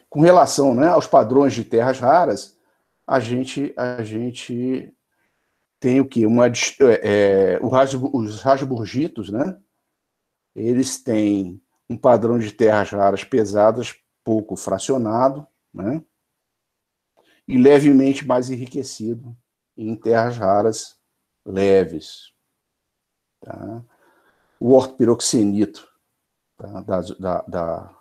Com relação, né, aos padrões de terras raras, a gente tem o quê? Os rasburgitos, né? Eles têm um padrão de terras raras pesadas, pouco fracionado, né? E levemente mais enriquecido em terras raras leves. Tá? O ortopiroxenito, tá?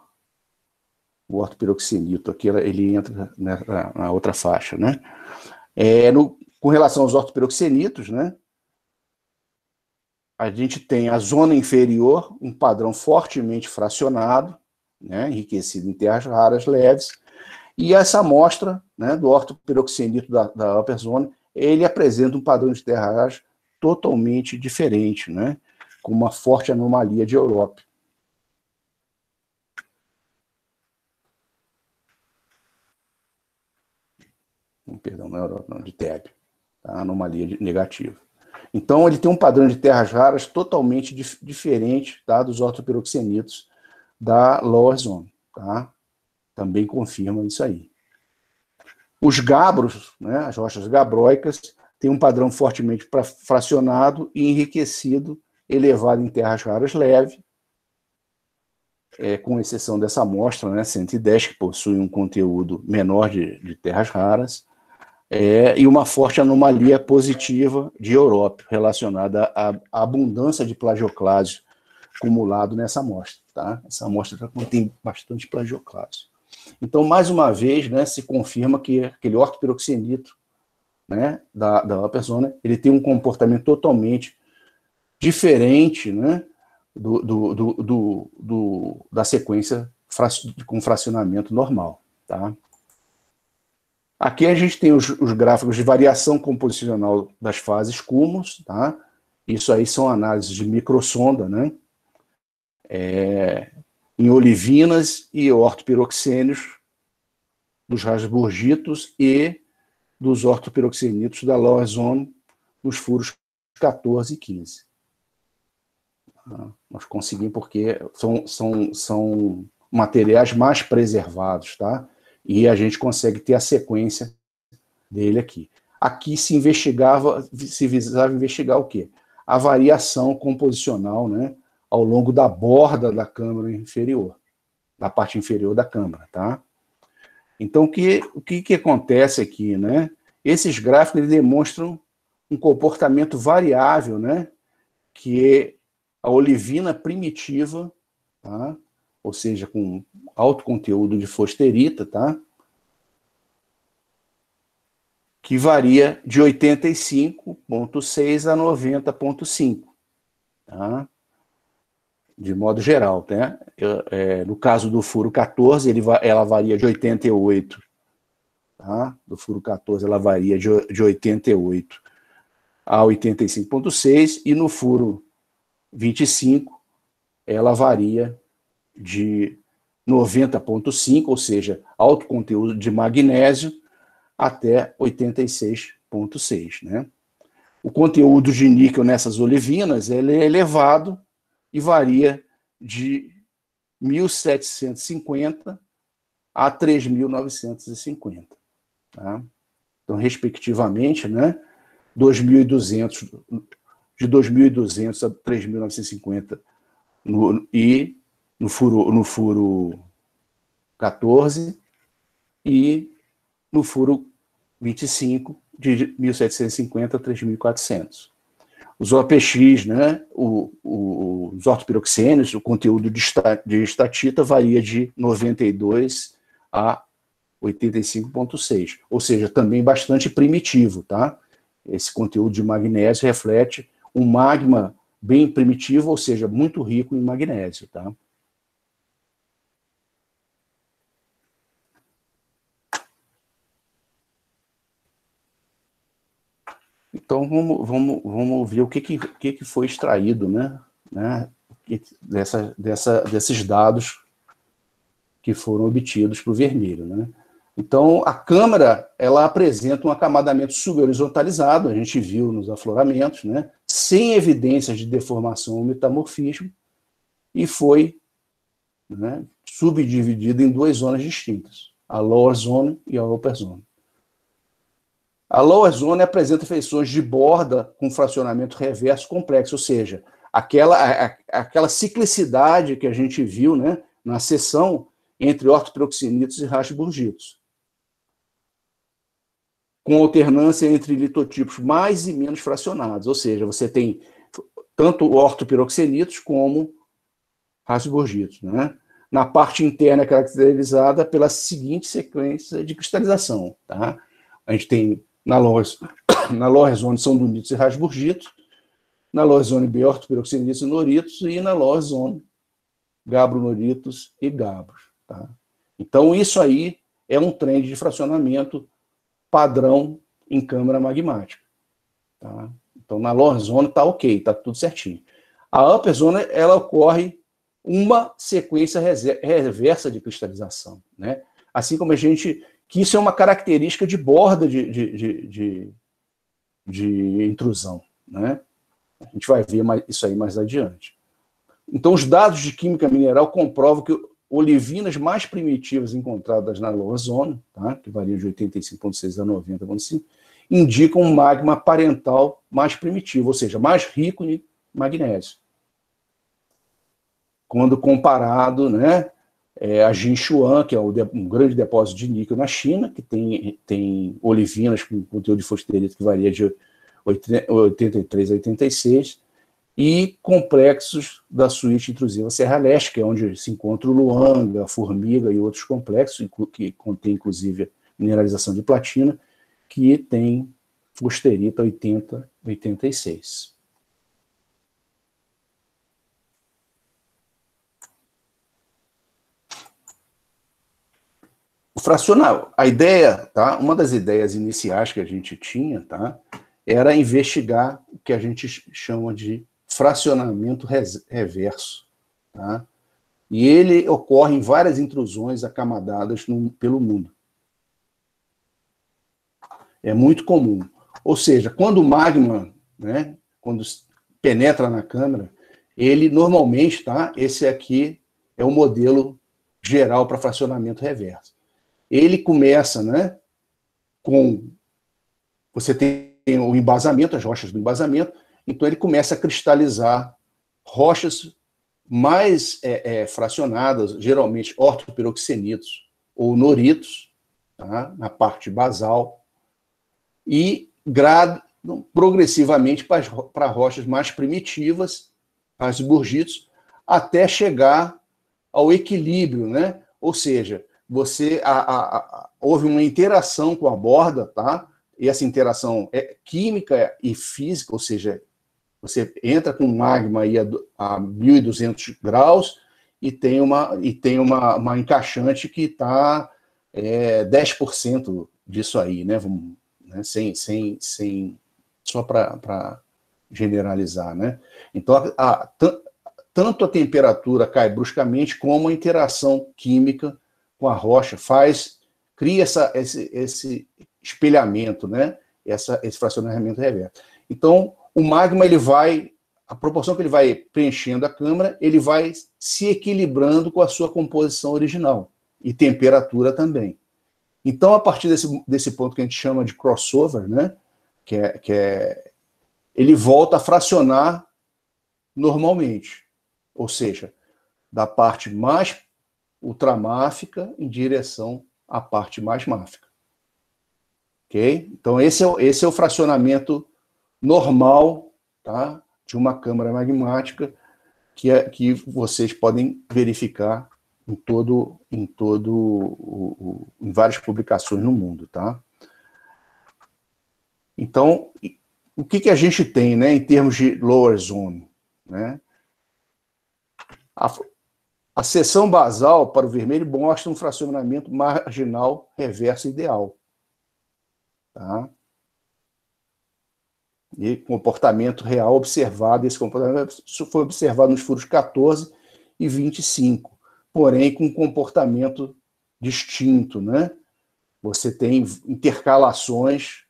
O ortopiroxenito aqui, ele entra na outra faixa, né? Com relação aos ortopiroxenitos, né? A gente tem a zona inferior, um padrão fortemente fracionado, né? Enriquecido em terras raras leves, e essa amostra, né, do ortopiroxenito da Upper Zone, ele apresenta um padrão de terras raras totalmente diferente, né? Com uma forte anomalia de Europa. Perdão, não é Europa, não, de TEB, tá? Anomalia negativa. Então, ele tem um padrão de terras raras totalmente diferente, tá, dos ortopiroxenitos da Lower Zone, tá? Também confirma isso aí. Os gabros, né, as rochas gabróicas, têm um padrão fortemente fracionado e enriquecido, elevado em terras raras leve, com exceção dessa amostra, né, 110, que possui um conteúdo menor de terras raras, e uma forte anomalia positiva de Europa, relacionada à abundância de plagioclásio acumulado nessa amostra. Tá? Essa amostra contém bastante plagioclásio. Então, mais uma vez, né, se confirma que aquele ortopiroxenito, né, da Upperzona, ele tem um comportamento totalmente diferente, né, da sequência com fracionamento normal. Tá? Aqui a gente tem os gráficos de variação composicional das fases cúmulos. Tá? Isso aí são análises de microsonda, né, em olivinas e ortopiroxênios dos rasburgitos e dos ortopiroxenitos da lower zone nos furos 14 e 15. Nós conseguimos porque são materiais mais preservados, tá? E a gente consegue ter a sequência dele aqui. Aqui se visava investigar o quê? A variação composicional, né, ao longo da borda da câmara inferior, da parte inferior da câmara, tá? Então, o que acontece aqui, né? Esses gráficos eles demonstram um comportamento variável, né? Que é a olivina primitiva, tá? Ou seja, com alto conteúdo de fosterita, tá? Que varia de 85,6 a 90,5, tá? De modo geral, né? No caso do furo 14, ela varia de 88, tá? Do furo 14, ela varia de 88 a 85,6, e no furo 25, ela varia de 90,5, ou seja, alto conteúdo de magnésio, até 86,6, né? O conteúdo de níquel nessas olivinas ele é elevado e varia de 1.750 a 3.950. Tá? Então, respectivamente, né, 2.200, de 2.200 a 3.950 e no furo 14 e no furo 25, de 1.750 a 3.400. Os OPX, né, os ortopiroxênios, o conteúdo de estatita varia de 92 a 85,6, ou seja, também bastante primitivo, tá? Esse conteúdo de magnésio reflete um magma bem primitivo, ou seja, muito rico em magnésio, tá? Então, vamos ver o que foi extraído, né, desses dados que foram obtidos para o vermelho. Né? Então, a câmara ela apresenta um acamadamento subhorizontalizado, a gente viu nos afloramentos, né, sem evidências de deformação ou metamorfismo, e foi, né, subdividida em duas zonas distintas, a lower zone e a upper zone. A lower zone apresenta feições de borda com fracionamento reverso complexo, ou seja, aquela ciclicidade que a gente viu, né, na seção entre ortopiroxenitos e rasburgitos, com alternância entre litotipos mais e menos fracionados, ou seja, você tem tanto ortopiroxenitos como rasburgitos, né? Na parte interna caracterizada pela seguinte sequência de cristalização, tá? A gente tem na lower zone são dunitos e rasburgitos, na lower zone B, ortopiroxenitos e noritos, e na lower zone gabronoritos e gabros. Tá? Então, isso aí é um trend de fracionamento padrão em câmara magmática. Tá? Então, na lower zone está ok, está tudo certinho. A upper zone, ela ocorre uma sequência reversa de cristalização. Né? Assim como que isso é uma característica de borda de intrusão. Né? A gente vai ver isso aí mais adiante. Então, os dados de química mineral comprovam que olivinas mais primitivas encontradas na Lower Zone, tá? Que variam de 85,6 a 90,5, indicam um magma parental mais primitivo, ou seja, mais rico em magnésio. Quando comparado, né, a Jinchuan, que é um grande depósito de níquel na China, que tem olivinas com conteúdo de fosferito que varia de 83 a 86, e complexos da suíte intrusiva Serra Leste, que é onde se encontra o Luanga, a Formiga e outros complexos, que contém, inclusive, mineralização de platina, que tem fosferito 80, 86. O fracionamento, a ideia, tá? Uma das ideias iniciais que a gente tinha, tá? Era investigar o que a gente chama de fracionamento reverso, tá? E ele ocorre em várias intrusões acamadadas pelo mundo. É muito comum. Ou seja, quando o magma, né, quando penetra na câmara, ele normalmente, tá? Esse aqui é o modelo geral para fracionamento reverso. Ele começa, né, com... Você tem o embasamento, as rochas do embasamento, então ele começa a cristalizar rochas mais fracionadas, geralmente ortopiroxenitos ou noritos, tá, na parte basal, e progressivamente para rochas mais primitivas, as burgitos, até chegar ao equilíbrio, né? Ou seja, houve uma interação com a borda, tá? E essa interação é química e física, ou seja, você entra com magma aí a 1.200 graus e tem uma encaixante que está 10% disso aí, né? Vamos, né? Só para generalizar, né? Então, tanto a temperatura cai bruscamente, como a interação química com a rocha cria esse espelhamento, né? Esse fracionamento reverso. Então, o magma, a proporção que ele vai preenchendo a câmara, ele vai se equilibrando com a sua composição original, e temperatura também. Então, a partir desse ponto que a gente chama de crossover, né? Ele volta a fracionar normalmente, ou seja, da parte mais ultramáfica em direção à parte mais máfica. Ok? Então, esse é o fracionamento normal, tá, de uma câmara magmática que vocês podem verificar em várias publicações no mundo, tá? Então, o que a gente tem, né, em termos de lower zone, né? A seção basal para o vermelho mostra um fracionamento marginal reverso ideal, tá? E comportamento real observado, esse comportamento foi observado nos furos 14 e 25, porém com comportamento distinto, né? Você tem intercalações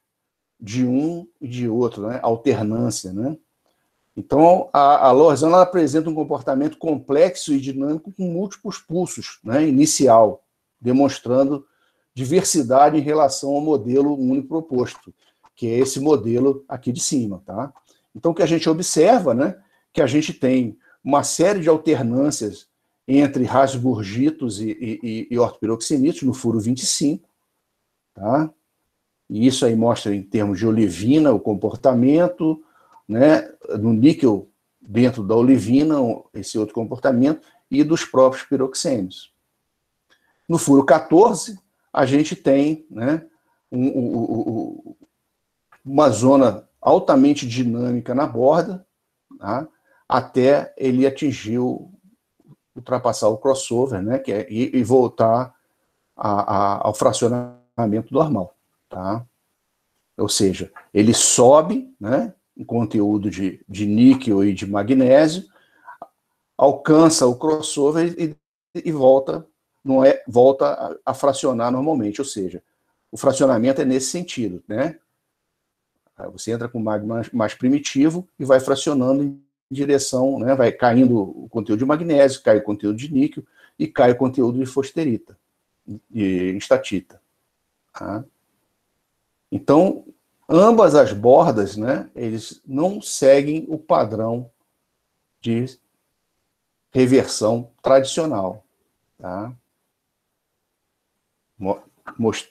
de um e de outro, né? Alternância, né? Então, a lower zone apresenta um comportamento complexo e dinâmico com múltiplos pulsos, né? Inicial, demonstrando diversidade em relação ao modelo único proposto, que é esse modelo aqui de cima, tá? Então, o que a gente observa, né, que a gente tem uma série de alternâncias entre rasburgitos e ortopiroxenitos no furo 25, tá? E isso aí mostra, em termos de olivina, o comportamento, né, no níquel dentro da olivina, esse outro comportamento, e dos próprios piroxênios. No furo 14, a gente tem, né, uma zona altamente dinâmica na borda, tá, até ele ultrapassar o crossover, né, e voltar ao fracionamento normal. Tá? Ou seja, ele sobe, né, em conteúdo de níquel e de magnésio, alcança o crossover e volta a fracionar normalmente. Ou seja, o fracionamento é nesse sentido, né? Você entra com magma mais primitivo e vai fracionando em direção, né, vai caindo o conteúdo de magnésio, cai o conteúdo de níquel e cai o conteúdo de fosferita e estatita. Tá? Então, ambas as bordas, né, eles não seguem o padrão de reversão tradicional. Tá?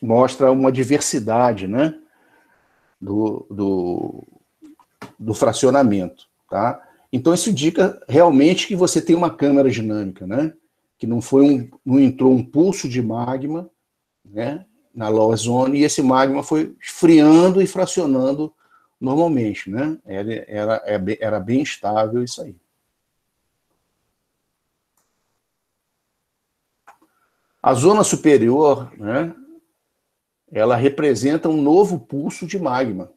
Mostra uma diversidade, né, do fracionamento. Tá? Então, isso indica realmente que você tem uma câmara dinâmica, né, que não entrou um pulso de magma, né, na lower zone, e esse magma foi esfriando e fracionando normalmente, né? Era bem estável isso aí. A zona superior, né, ela representa um novo pulso de magma,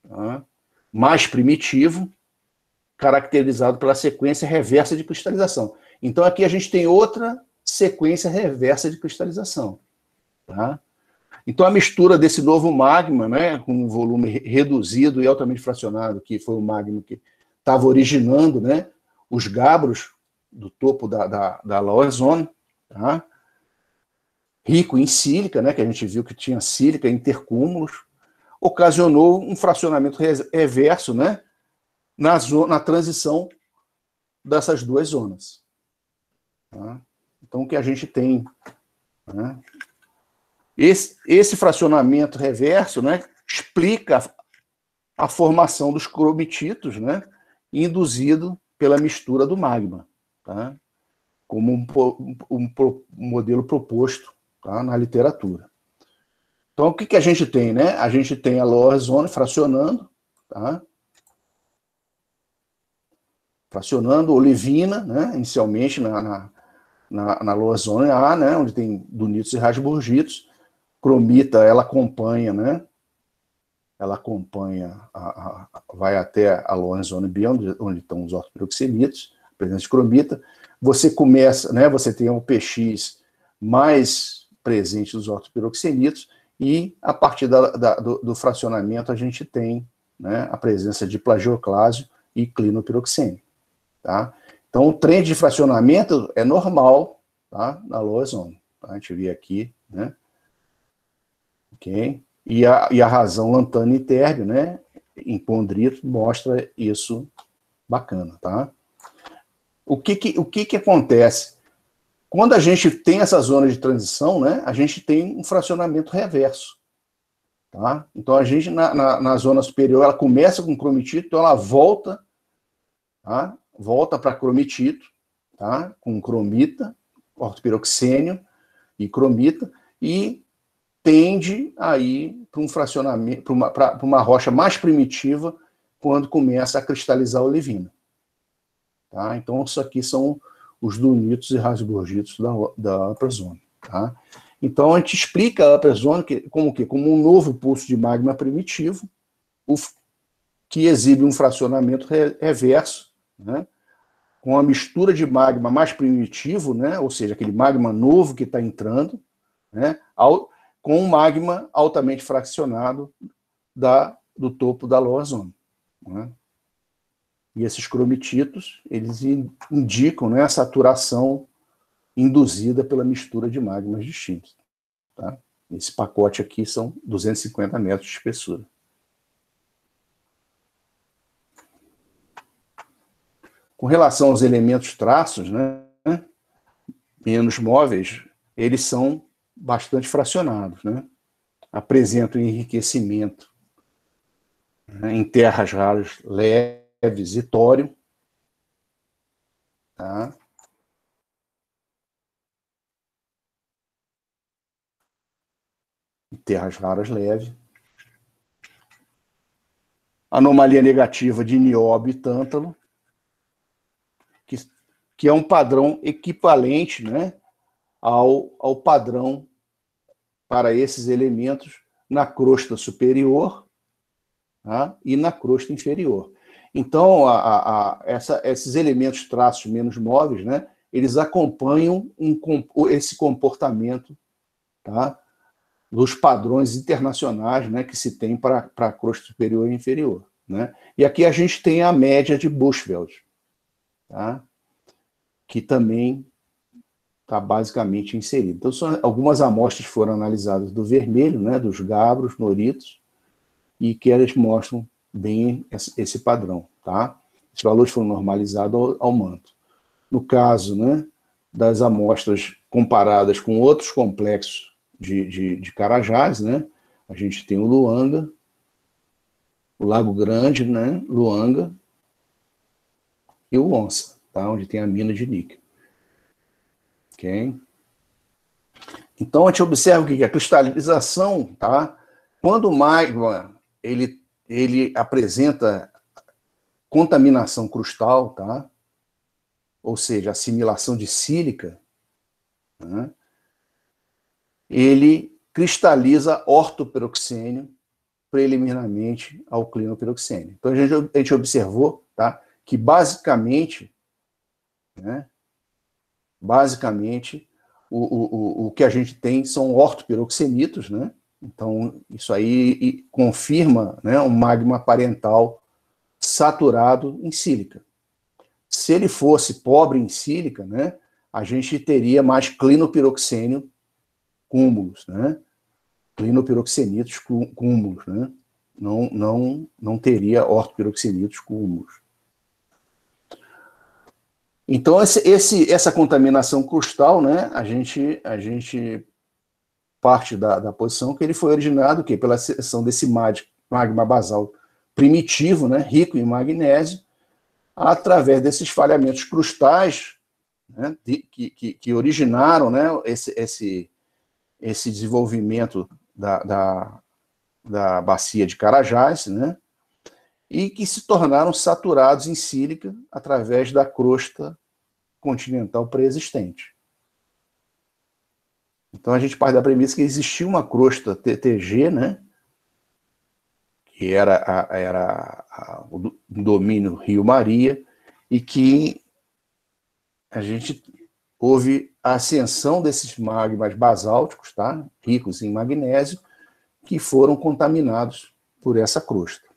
tá? Mais primitivo, caracterizado pela sequência reversa de cristalização. Então aqui a gente tem outra sequência reversa de cristalização. Tá? Então a mistura desse novo magma, né, com um volume reduzido e altamente fracionado, que foi o magma que estava originando, né, os gabros do topo da lower zone, tá? Rico em sílica, né, que a gente viu que tinha sílica, intercúmulos, ocasionou um fracionamento reverso, né, na transição dessas duas zonas. Tá? Então o que a gente tem, né, esse fracionamento reverso, né, explica a formação dos cromititos, né, induzido pela mistura do magma, tá? Como um modelo proposto, tá, na literatura. Então, o que a gente tem? Né? A gente tem a lower zone fracionando, tá? Fracionando olivina, né, inicialmente na lower zone A, né, onde tem dunitos e rasburgitos. Cromita, ela acompanha, né? Ela acompanha, vai até a lower zone B, onde estão os ortopiroxenitos, a presença de cromita. Você começa, né? Você tem um PX mais presente dos ortopiroxenitos, e a partir do fracionamento a gente tem, né, a presença de plagioclásio e clinopiroxênio. Tá? Então o trend de fracionamento é normal, tá, na lower zone. Tá? A gente vê aqui, né? Okay. E a razão lantano e térbio, né, em condrito, mostra isso bacana, tá? O que acontece? Quando a gente tem essa zona de transição, né, a gente tem um fracionamento reverso, tá? Então a gente, na zona superior, ela começa com cromitito, então ela volta, tá? Volta para cromitito, tá? Com cromita, ortopiroxênio e cromita, e tende a ir para um fracionamento, para uma rocha mais primitiva, quando começa a cristalizar a olivina. Tá? Então, isso aqui são os dunitos e rasburgitos da upper zone. Tá? Então, a gente explica a upper zone como um novo pulso de magma primitivo, que exibe um fracionamento reverso, né? Com a mistura de magma mais primitivo, né? Ou seja, aquele magma novo que está entrando, né? Com um magma altamente fracionado do topo da lower zone. Né? E esses cromititos, eles indicam, né, a saturação induzida pela mistura de magmas distintos. Tá? Esse pacote aqui são 250 metros de espessura. Com relação aos elementos traços, né, menos móveis, eles são bastante fracionados, né? Apresentam enriquecimento, né, em terras raras leves e tório. Tá? Em terras raras leves. Anomalia negativa de nióbio e tântalo, que é um padrão equivalente, né, ao padrão para esses elementos na crosta superior, tá, e na crosta inferior. Então, esses elementos traços menos móveis, né, eles acompanham esse comportamento, tá, dos padrões internacionais, né, que se tem para a crosta superior e inferior. Né? E aqui a gente tem a média de Bushveld. tá? Que também está basicamente inserido. Então, são algumas amostras que foram analisadas do vermelho, né, dos gabros, noritos, e que elas mostram bem esse padrão, tá? Os valores foram normalizados ao manto. No caso, né, das amostras comparadas com outros complexos de Carajás, né, a gente tem o Luanga, o Lago Grande, né, Luanga, e o Onça, tá, onde tem a mina de níquel. Ok? Então, a gente observa que a cristalização, tá, quando o magma ele apresenta contaminação crustal, tá, ou seja, assimilação de sílica, né, ele cristaliza ortoperoxênio preliminarmente ao clinopiroxênio. Então, a gente observou, tá, que basicamente, né, o que a gente tem são ortopiroxenitos, né? Então, isso aí confirma, né, um magma parental saturado em sílica. Se ele fosse pobre em sílica, né, a gente teria mais clinopiroxênio cúmulos, né? Clinopiroxenitos cúmulos, né? Não teria ortopiroxenitos cúmulos. Então, essa contaminação crustal, né, a gente parte da posição que ele foi originado pela seção desse magma basal primitivo, né, rico em magnésio, através desses falhamentos crustais, né, que originaram, né, esse desenvolvimento da bacia de Carajás, né, e que se tornaram saturados em sílica através da crosta continental pré-existente. Então a gente parte da premissa que existia uma crosta TTG, né, que era o domínio Rio Maria, e que a gente houve a ascensão desses magmas basálticos, tá, ricos em magnésio, que foram contaminados por essa crosta.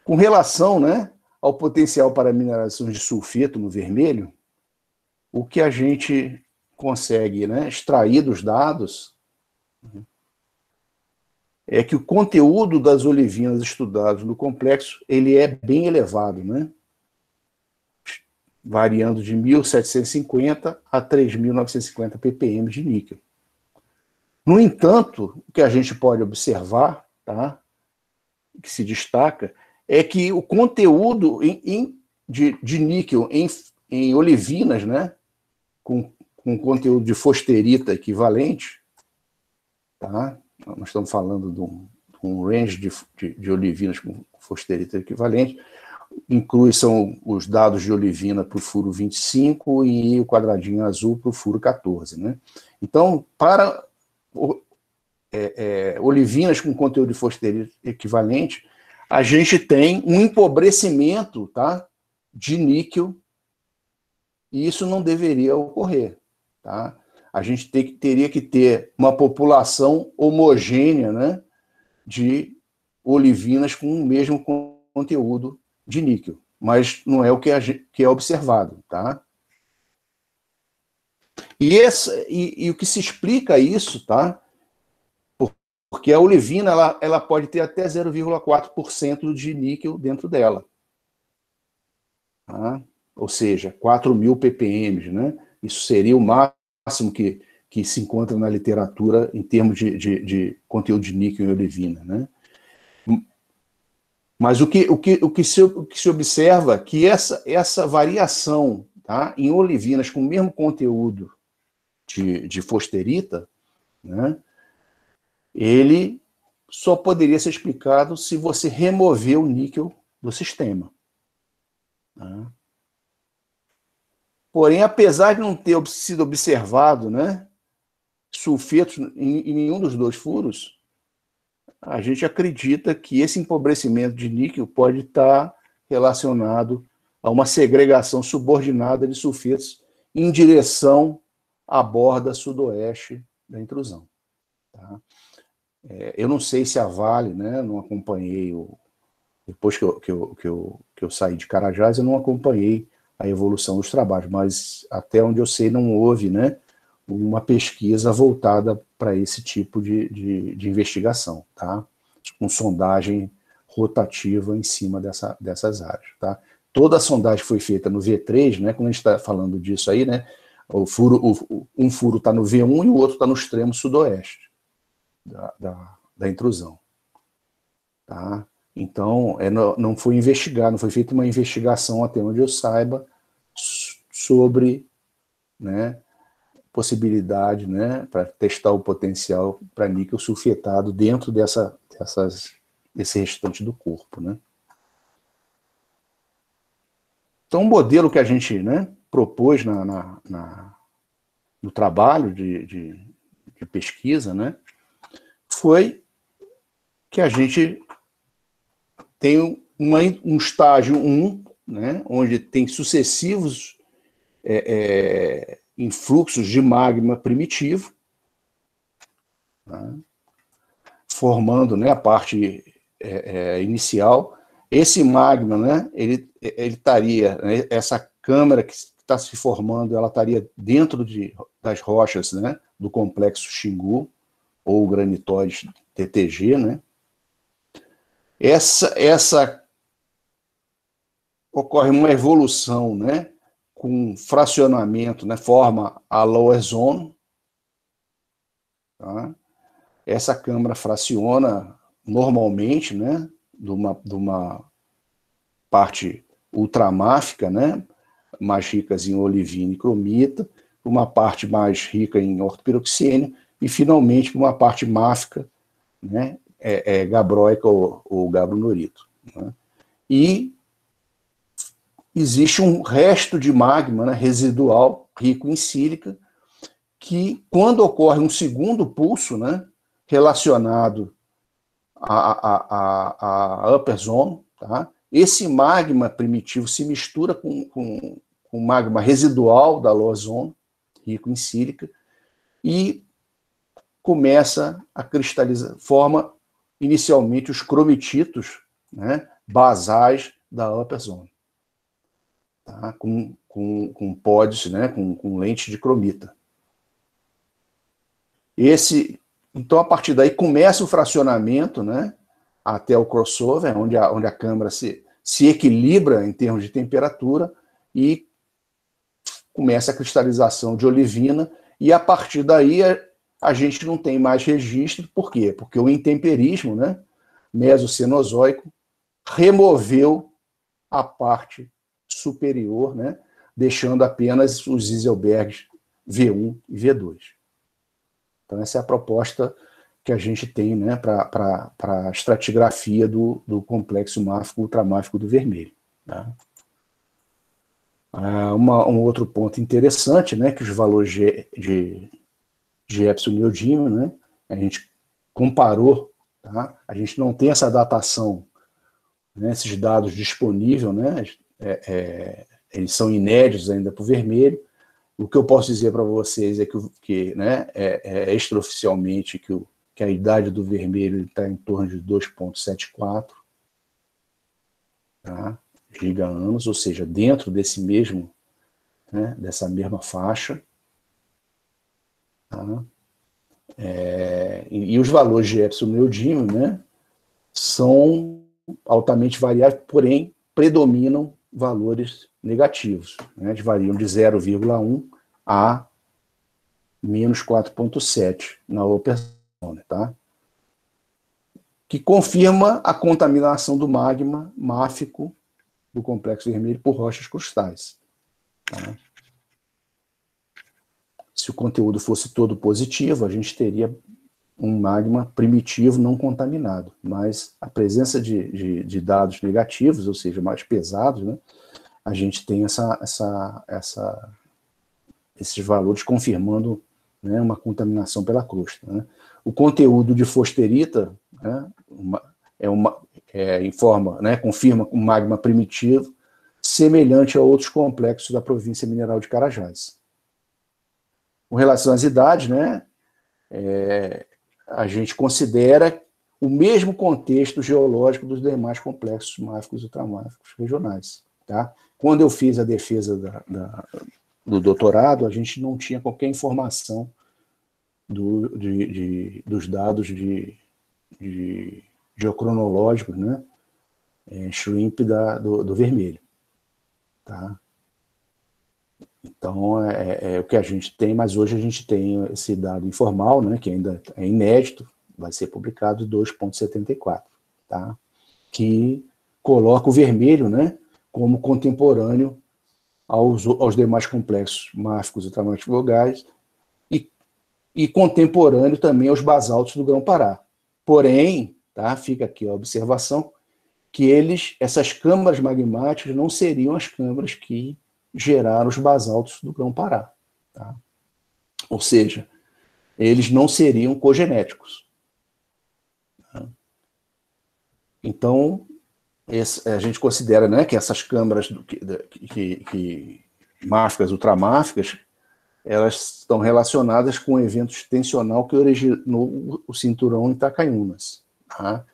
Com relação, né, ao potencial para mineralização de sulfeto no vermelho, o que a gente consegue, né, extrair dos dados é que o conteúdo das olivinas estudadas no complexo ele é bem elevado, né, variando de 1.750 a 3.950 ppm de níquel. No entanto, o que a gente pode observar, tá, que se destaca, é que o conteúdo de níquel em olivinas, né, com conteúdo de fosterita equivalente, tá? Nós estamos falando de um range de olivinas com fosterita equivalente, são os dados de olivina para o furo 25 e o quadradinho azul para o furo 14. Né? Então, para olivinas com conteúdo de fosterita equivalente, a gente tem um empobrecimento, tá, de níquel, e isso não deveria ocorrer. Tá? A gente teria que ter uma população homogênea, né, de olivinas com o mesmo conteúdo de níquel, mas não é o que é observado. Tá? E o que se explica isso, tá? Porque a olivina ela pode ter até 0,4% de níquel dentro dela. Tá? Ou seja, 4.000 ppm, né? Isso seria o máximo que se encontra na literatura em termos de conteúdo de níquel em olivina. Né? Mas o que se observa é que essa variação, tá, em olivinas com o mesmo conteúdo de fosterita, né, ele só poderia ser explicado se você remover o níquel do sistema. Tá? Porém, apesar de não ter sido observado, né, sulfetos em nenhum dos dois furos, a gente acredita que esse empobrecimento de níquel pode estar relacionado a uma segregação subordinada de sulfetos em direção à borda sudoeste da intrusão. Tá? Eu não sei se a Vale, né, não acompanhei Depois que eu saí de Carajás, eu não acompanhei a evolução dos trabalhos, mas até onde eu sei não houve, né, uma pesquisa voltada para esse tipo de investigação, tá? Com sondagem rotativa em cima dessas áreas, tá? Toda a sondagem foi feita no V3, né? Quando a gente está falando disso aí, né? Um furo está no V1 e o outro está no extremo sudoeste da intrusão, tá? Então, não foi investigado, não foi feita uma investigação, até onde eu saiba, sobre, né, possibilidade, né, para testar o potencial para níquel sulfetado dentro desse restante do corpo, né? Então, o modelo que a gente, né, propôs no trabalho de pesquisa, né, foi que a gente tem um estágio 1, né, onde tem sucessivos influxos de magma primitivo, né, formando, né, a parte inicial. Esse magma, né, ele estaria, né, essa câmara que está se formando, ela estaria dentro das rochas, né, do complexo Xingu, ou granitóide TTG, né. Essa ocorre uma evolução, né, com fracionamento, né, forma a lower zone, tá? Essa câmara fraciona normalmente, né, de uma parte ultramáfica, né, mais ricas em olivina e cromita, uma parte mais rica em ortopiroxênio e, finalmente, uma parte máfica, né, gabróica ou gabronurito, né? E existe um resto de magma, né, residual, rico em sílica, que, quando ocorre um segundo pulso, né, relacionado à upper zone, tá? Esse magma primitivo se mistura com magma residual da lower zone, rico em sílica, e começa a cristalizar, forma inicialmente os cromititos, né, basais da upper zone, tá? Com pódios, né, com lente de cromita. Então, a partir daí, começa o fracionamento, né, até o crossover, onde a câmara se equilibra em termos de temperatura e começa a cristalização de olivina, e a partir daí a gente não tem mais registro. Por quê? Porque o intemperismo, né, mesocenozoico, removeu a parte superior, né, deixando apenas os Iselbergs V1 e V2. Então, essa é a proposta que a gente tem, né, para a estratigrafia do complexo máfico ultramáfico do vermelho, tá? Um outro ponto interessante, né, que os valores de epsilon neodímio, né, a gente comparou, tá? A gente não tem essa datação, né, esses dados disponíveis, né, eles são inéditos ainda para o vermelho. O que eu posso dizer para vocês é que né, extraoficialmente que a idade do vermelho está em torno de 2,74, tá, giga-anos, ou seja, dentro desse mesmo, né, dessa mesma faixa. Tá? E os valores de epsilon neodímio, né, são altamente variáveis, porém predominam valores negativos, né, variam de 0,1 a menos 4,7 na upper zone, tá? Que confirma a contaminação do magma máfico do complexo vermelho por rochas crustais, tá? Se o conteúdo fosse todo positivo, a gente teria um magma primitivo não contaminado, mas a presença de dados negativos, ou seja, mais pesados, né, a gente tem esses valores confirmando, né, uma contaminação pela crosta, né. O conteúdo de fosterita, né, informa, né, confirma um magma primitivo semelhante a outros complexos da província mineral de Carajás. Com relação às idades, né, a gente considera o mesmo contexto geológico dos demais complexos máficos e ultramáficos regionais. Tá? Quando eu fiz a defesa do doutorado, a gente não tinha qualquer informação dos dados geocronológicos, né? Shrimp do vermelho. Tá? Então, é o que a gente tem, mas hoje a gente tem esse dado informal, né, que ainda é inédito, vai ser publicado 2.74, tá? Que coloca o vermelho, né, como contemporâneo aos demais complexos máficos e ultramáficos vogais e contemporâneo também aos basaltos do Grão-Pará. Porém, tá, fica aqui a observação, que essas câmaras magmáticas não seriam as câmaras que geraram os basaltos do Grão-Pará. Tá? Ou seja, eles não seriam cogenéticos. Tá? Então, a gente considera, né, que essas câmaras máficas, ultramáficas, elas estão relacionadas com o evento extensional que originou o cinturão Itacaiunas. Tá?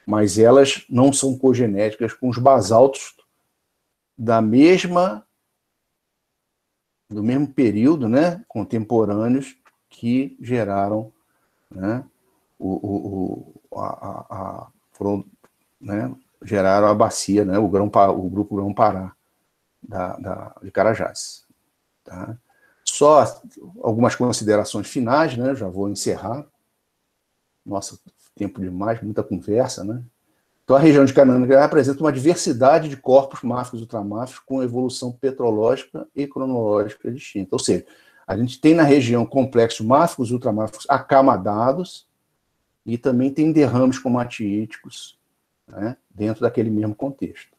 Mas elas não são cogenéticas com os basaltos do mesmo período, né, contemporâneos, que geraram, né, geraram a bacia, né, o grupo Grão-Pará de Carajás. Tá? Só algumas considerações finais, né, já vou encerrar. Nossa, tempo demais, muita conversa, né? Então, a região de Canaã apresenta uma diversidade de corpos máficos e ultramáficos com evolução petrológica e cronológica distinta. Ou seja, a gente tem na região complexos máficos e ultramáficos acamadados e também tem derrames comatiíticos, né, dentro daquele mesmo contexto.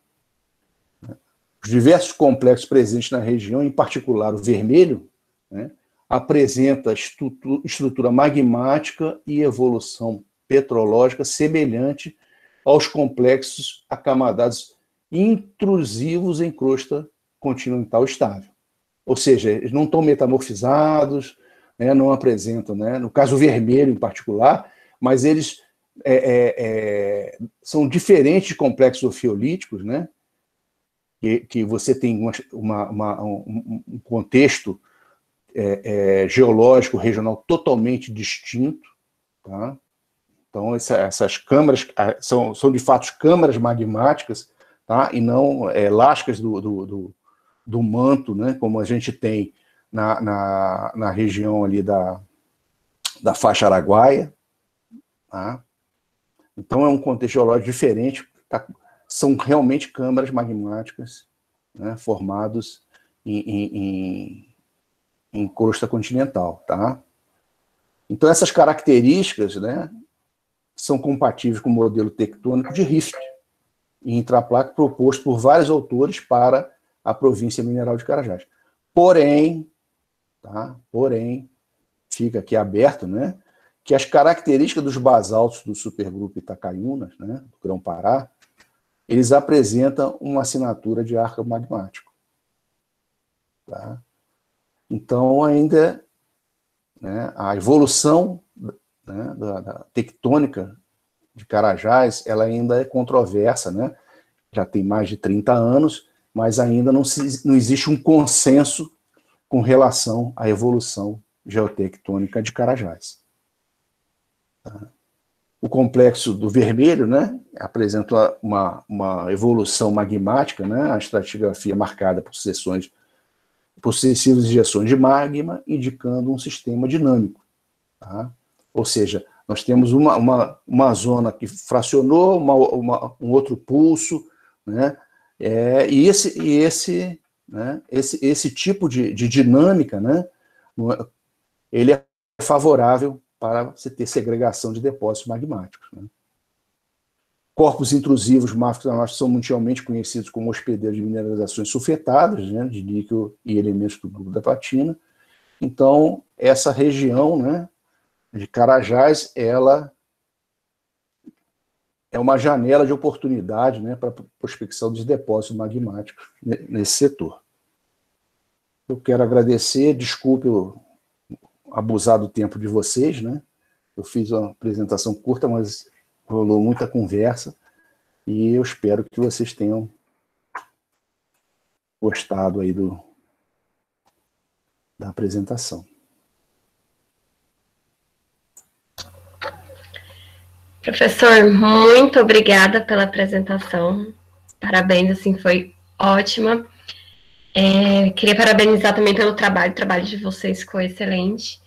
Os diversos complexos presentes na região, em particular o vermelho, né, apresenta estrutura magmática e evolução petrológica semelhante aos complexos acamadados intrusivos em crosta continental estável. Ou seja, eles não estão metamorfizados, né, não apresentam, né, no caso vermelho em particular, mas eles são diferentes de complexos ofiolíticos, né, que você tem um contexto geológico regional totalmente distinto. Tá? Então, essas câmaras são de fato câmaras magmáticas, tá? E não lascas do manto, né? Como a gente tem na região ali da faixa araguaia. Tá? Então, é um contexto geológico diferente. Tá? São realmente câmaras magmáticas, né? Formados em crosta continental. Tá? Então, essas características, né, são compatíveis com o modelo tectônico de rift e intraplaque proposto por vários autores para a província mineral de Carajás. Porém, fica aqui aberto, né, que as características dos basaltos do supergrupo Itacaiunas, né, do Grão-Pará, eles apresentam uma assinatura de arco magmático. Tá? Então, ainda, né, a evolução, né, da tectônica de Carajás, ela ainda é controversa, né? Já tem mais de 30 anos, mas ainda não existe um consenso com relação à evolução geotectônica de Carajás. Tá? O complexo do vermelho, né, apresenta uma evolução magmática, né, a estratigrafia marcada por sucessivas injeções de magma, indicando um sistema dinâmico. Tá? Ou seja, nós temos uma zona que fracionou, um outro pulso, né? E esse tipo de dinâmica, né? Ele é favorável para você ter segregação de depósitos magmáticos. Né? Corpos intrusivos máficos são mundialmente conhecidos como hospedeiros de mineralizações sulfetadas, né? De níquel e elementos do grupo da platina. Então, essa região, né, de Carajás, ela é uma janela de oportunidade, né, para a prospecção dos depósitos magmáticos nesse setor. Eu quero agradecer, desculpe eu abusar do tempo de vocês, né? Eu fiz uma apresentação curta, mas rolou muita conversa, e eu espero que vocês tenham gostado aí da apresentação. Professor, muito obrigada pela apresentação. Parabéns, assim, foi ótima. Queria parabenizar também pelo trabalho. O trabalho de vocês ficou excelente.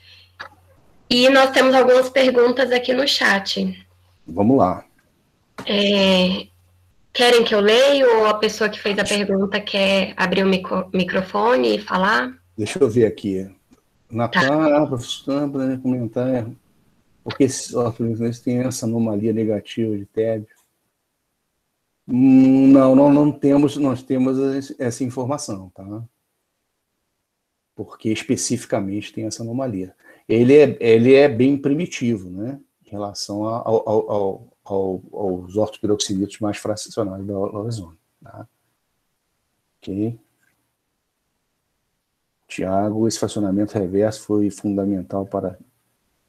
E nós temos algumas perguntas aqui no chat. Vamos lá. Querem que eu leia ou a pessoa que fez a pergunta quer abrir o microfone e falar? Deixa eu ver aqui. Natan, professor, para comentar, porque esses órgãos têm essa anomalia negativa de tédio. Não temos, nós temos essa informação, tá? Porque especificamente tem essa anomalia. Ele é bem primitivo, né? Em relação aos ortopiroxídeos mais fracionados da ozônio, tá? Ok? Tiago, esse fracionamento reverso foi fundamental para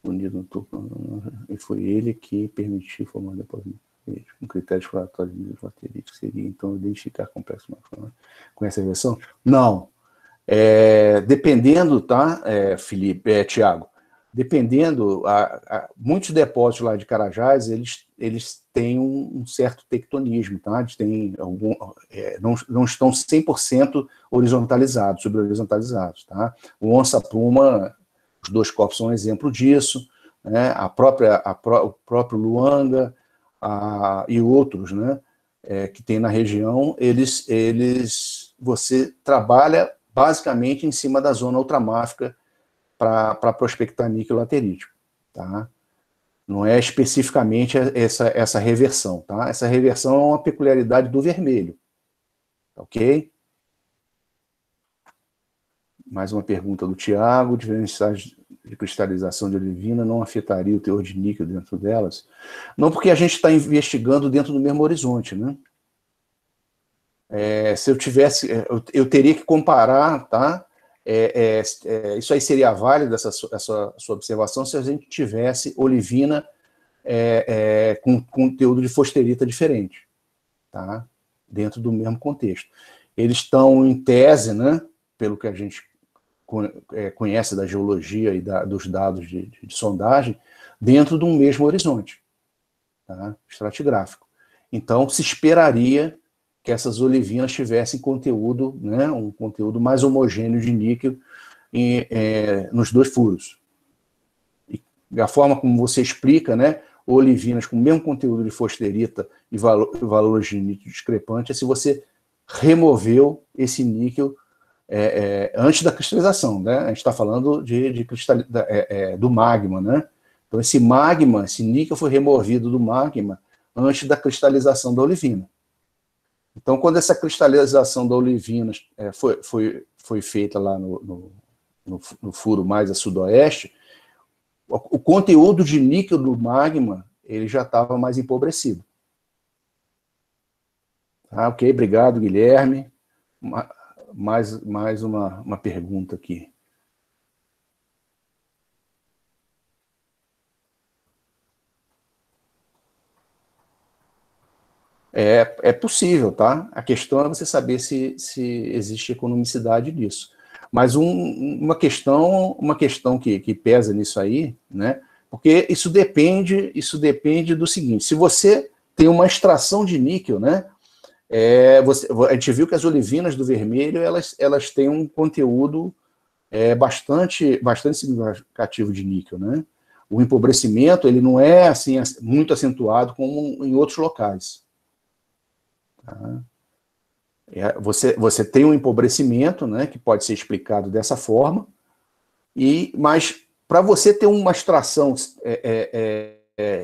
unir no tubo, e foi ele que permitiu formar depois um critério exploratório de laterítico, seria então identificar complexo com essa versão? Não. Dependendo, tá, Tiago, dependendo, muitos depósitos lá de Carajás, eles têm um certo tectonismo, tá? Eles têm não estão 100% horizontalizados, sobre-horizontalizados, tá? O onça-pluma, os dois corpos são um exemplo disso, né? O próprio Luanga e outros, né? Que tem na região, você trabalha basicamente em cima da zona ultramáfica para prospectar níquel laterítico, tá? Não é especificamente essa reversão, tá? Essa reversão é uma peculiaridade do vermelho, ok? Mais uma pergunta do Tiago: diferenciais de cristalização de olivina não afetaria o teor de níquel dentro delas? Não, porque a gente está investigando dentro do mesmo horizonte, né? Se eu tivesse, eu teria que comparar, tá? Isso aí seria válido, essa sua observação, se a gente tivesse olivina com conteúdo de fosterita diferente, tá? Dentro do mesmo contexto. Eles estão em tese, né? Pelo que a gente conhece da geologia e dos dados de sondagem, dentro de um mesmo horizonte, tá? Estratigráfico. Então, se esperaria que essas olivinas tivessem conteúdo, né, um conteúdo mais homogêneo de níquel nos dois furos. E a forma como você explica, né, olivinas com o mesmo conteúdo de fosterita e valores de níquel discrepante, é se você removeu esse níquel antes da cristalização, né? A gente está falando do magma, né? Então esse magma, esse níquel foi removido do magma antes da cristalização da olivina. Então, quando essa cristalização da olivina foi feita lá no furo mais a sudoeste, o conteúdo de níquel do magma ele já estava mais empobrecido. Ah, ok, obrigado, Guilherme. Mais uma pergunta aqui. É possível, tá? A questão é você saber se existe economicidade nisso. Mas uma questão que pesa nisso aí, né? Porque isso depende do seguinte: se você tem uma extração de níquel, né? A gente viu que as olivinas do vermelho elas têm um conteúdo bastante significativo de níquel, né? O empobrecimento ele não é assim muito acentuado como em outros locais. Tá? Você tem um empobrecimento, né, que pode ser explicado dessa forma, mas para você ter uma extração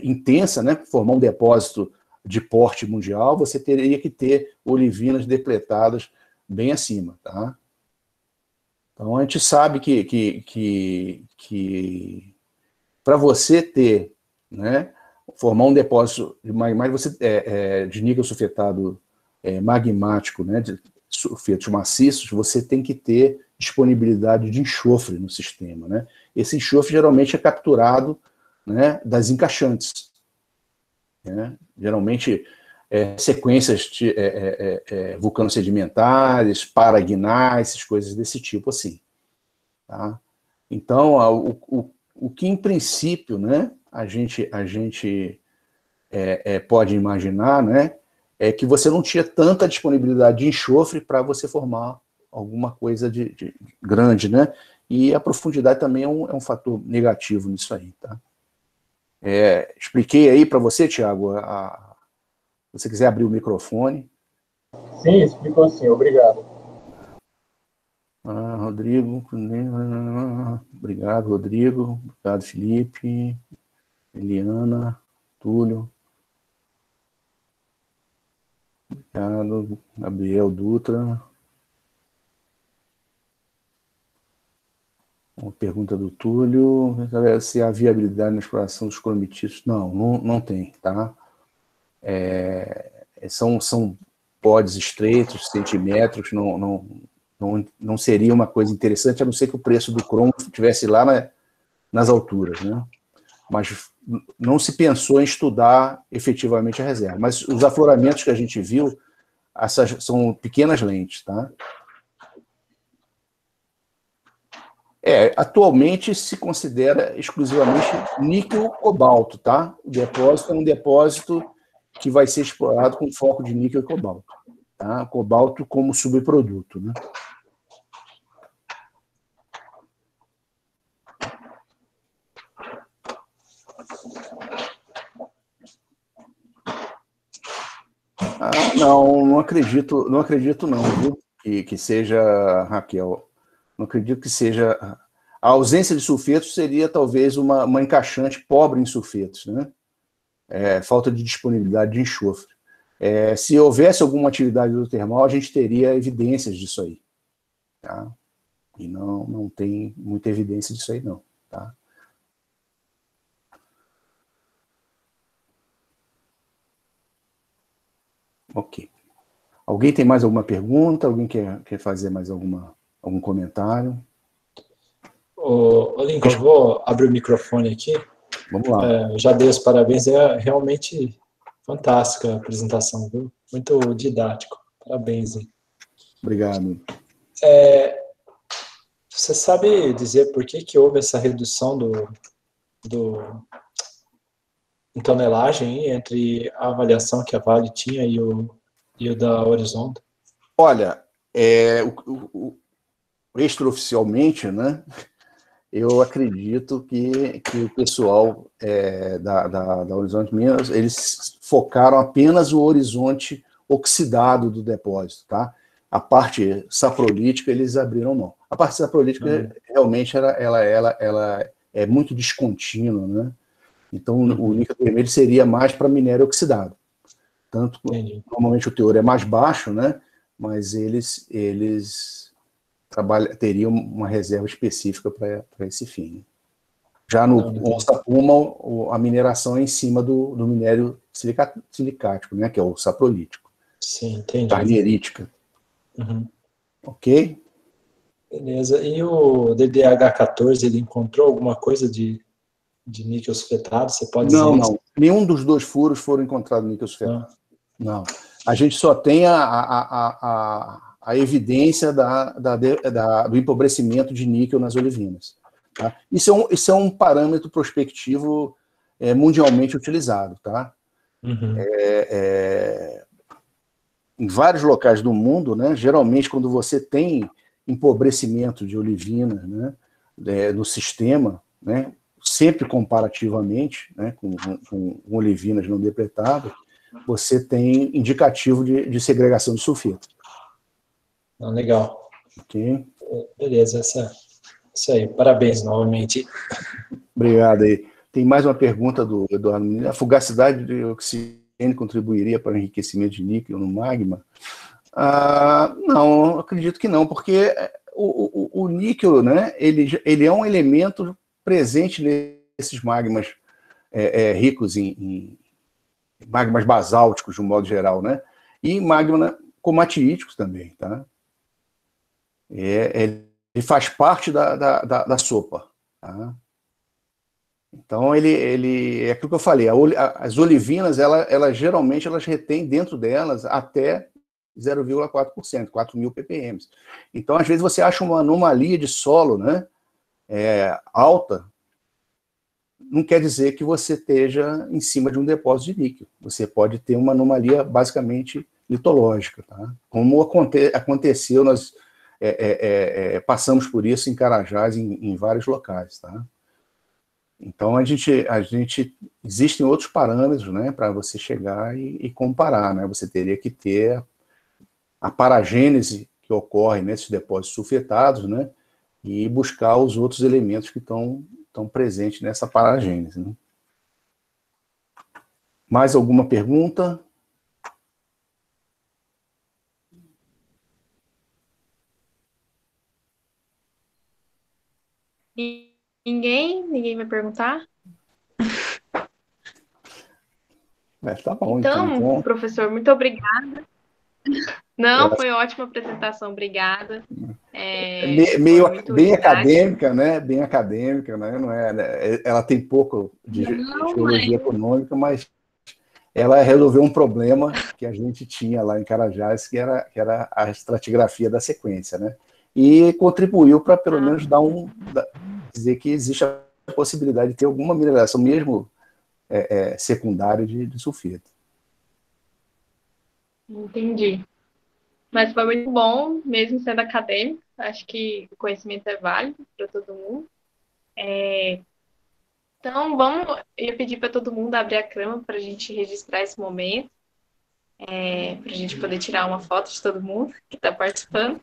intensa, né, formar um depósito de porte mundial, você teria que ter olivinas depletadas bem acima. Tá? Então a gente sabe que para você ter, né, formar um depósito de níquel sulfetado magmático, né, de sulfetos maciços, você tem que ter disponibilidade de enxofre no sistema, né? Esse enxofre geralmente é capturado, né, das encaixantes. né? Geralmente, sequências vulcano-sedimentares, paragnais, coisas desse tipo assim. Tá? Então, o que em princípio, né, a gente pode imaginar, né, é que você não tinha tanta disponibilidade de enxofre para você formar alguma coisa de grande, né? E a profundidade também é um fator negativo nisso aí, tá? Expliquei aí para você, Tiago, se você quiser abrir o microfone. Sim, explicou sim, obrigado. Rodrigo, obrigado, Rodrigo, obrigado, Felipe, Eliana, Túlio, obrigado, Gabriel Dutra. Uma pergunta do Túlio, se há viabilidade na exploração dos cromitíceos. Não tem, tá? São pods estreitos, centímetros, não seria uma coisa interessante, a não ser que o preço do cromo estivesse lá nas alturas, né? Mas não se pensou em estudar efetivamente a reserva. Mas os afloramentos que a gente viu, essas são pequenas lentes, tá? Atualmente se considera exclusivamente níquel-cobalto, tá? O depósito é um depósito que vai ser explorado com foco de níquel e cobalto, tá? Cobalto como subproduto, né? Não acredito não, viu? Que seja, Raquel, não acredito que seja. A ausência de sulfetos seria talvez uma encaixante pobre em sulfetos, né? Falta de disponibilidade de enxofre. Se houvesse alguma atividade hidrotermal, a gente teria evidências disso aí, tá? E não tem muita evidência disso aí, não, tá? Ok. Alguém tem mais alguma pergunta? Alguém quer fazer mais algum comentário? Lincoln, eu vou abrir o microfone aqui. Vamos lá. Já dei os parabéns, é realmente fantástica a apresentação, viu? Muito didático. Parabéns. Hein? Obrigado. Você sabe dizer por que houve essa redução em tonelagem entre a avaliação que a Vale tinha e o da Horizonte? Olha, extraoficialmente, né, eu acredito que o pessoal da Horizonte Minas, eles focaram apenas o horizonte oxidado do depósito, tá? A parte saprolítica eles abriram mão. A parte saprolítica realmente ela é muito descontínua, né? Então o níquel vermelho seria mais para minério oxidado. Tanto normalmente o teor é mais baixo, né? Mas eles teriam uma reserva específica para esse fim. Já no Onça Puma, a mineração é em cima do minério silicático, né? Que é o saprolítico. Sim, entendi. Carnierítica. Uhum. Ok? Beleza. E o DDH14, ele encontrou alguma coisa de níquel sulfetado? Você pode dizer isso? Não. Nenhum dos dois furos foram encontrados níquel sulfetado. Não. A gente só tem a evidência do empobrecimento de níquel nas olivinas. Tá? Isso é um parâmetro prospectivo mundialmente utilizado. Tá? Uhum. Em vários locais do mundo, né, geralmente quando você tem empobrecimento de olivina, né, no sistema, né, sempre comparativamente, né, com olivinas não depletadas, você tem indicativo de segregação de sulfeto. Legal. Ok? Beleza, isso aí. Parabéns novamente. Obrigado aí. Tem mais uma pergunta do Eduardo. A fugacidade de oxigênio contribuiria para o enriquecimento de níquel no magma? Não, acredito que não, porque o níquel, né, ele é um elemento presente nesses magmas ricos em magmas basálticos, de um modo geral, né? E magma comatiíticos também, tá? Ele faz parte da sopa, tá? Então, é aquilo que eu falei, as olivinas, geralmente, elas retêm dentro delas até 0,4%, 4.000 ppm. Então, às vezes, você acha uma anomalia de solo, né, alta, não quer dizer que você esteja em cima de um depósito de níquel. Você pode ter uma anomalia, basicamente, litológica, tá? Como aconteceu, nós passamos por isso em Carajás, em vários locais, tá? Então, existem outros parâmetros, né, para você chegar e comparar, né? Você teria que ter a paragênese que ocorre nesses depósitos sulfetados, né, e buscar os outros elementos que estão presentes nessa paragênese, né? Mais alguma pergunta? Ninguém vai perguntar? Tá bom, então, professor, muito obrigada. Não, foi ótima apresentação, obregada. Bem acadêmica, né? Bem acadêmica, né? Não ela tem pouco de geologia econômica, mas ela resolveu um problema que a gente tinha lá em Carajás, que era a estratigrafia da sequência, né? E contribuiu para, pelo menos, dizer que existe a possibilidade de ter alguma mineração, mesmo secundária, de sulfeto. Entendi. Mas foi muito bom, mesmo sendo acadêmico. Acho que o conhecimento é válido para todo mundo. Então, eu ia pedir para todo mundo abrir a câmera para a gente registrar esse momento, para a gente poder tirar uma foto de todo mundo que está participando.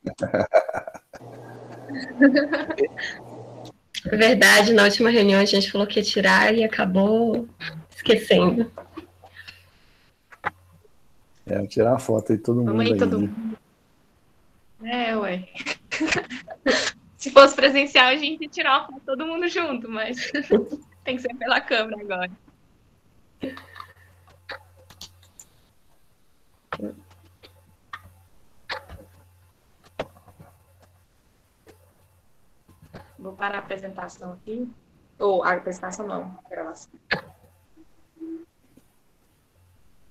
É verdade, na última reunião a gente falou que ia tirar e acabou esquecendo. Vou tirar uma foto de todo mundo aí. Todo mundo. Ué. Se fosse presencial, a gente ia tirar uma foto todo mundo junto, mas tem que ser pela câmera agora. Vou parar a apresentação aqui. Ou a apresentação não, a gravação.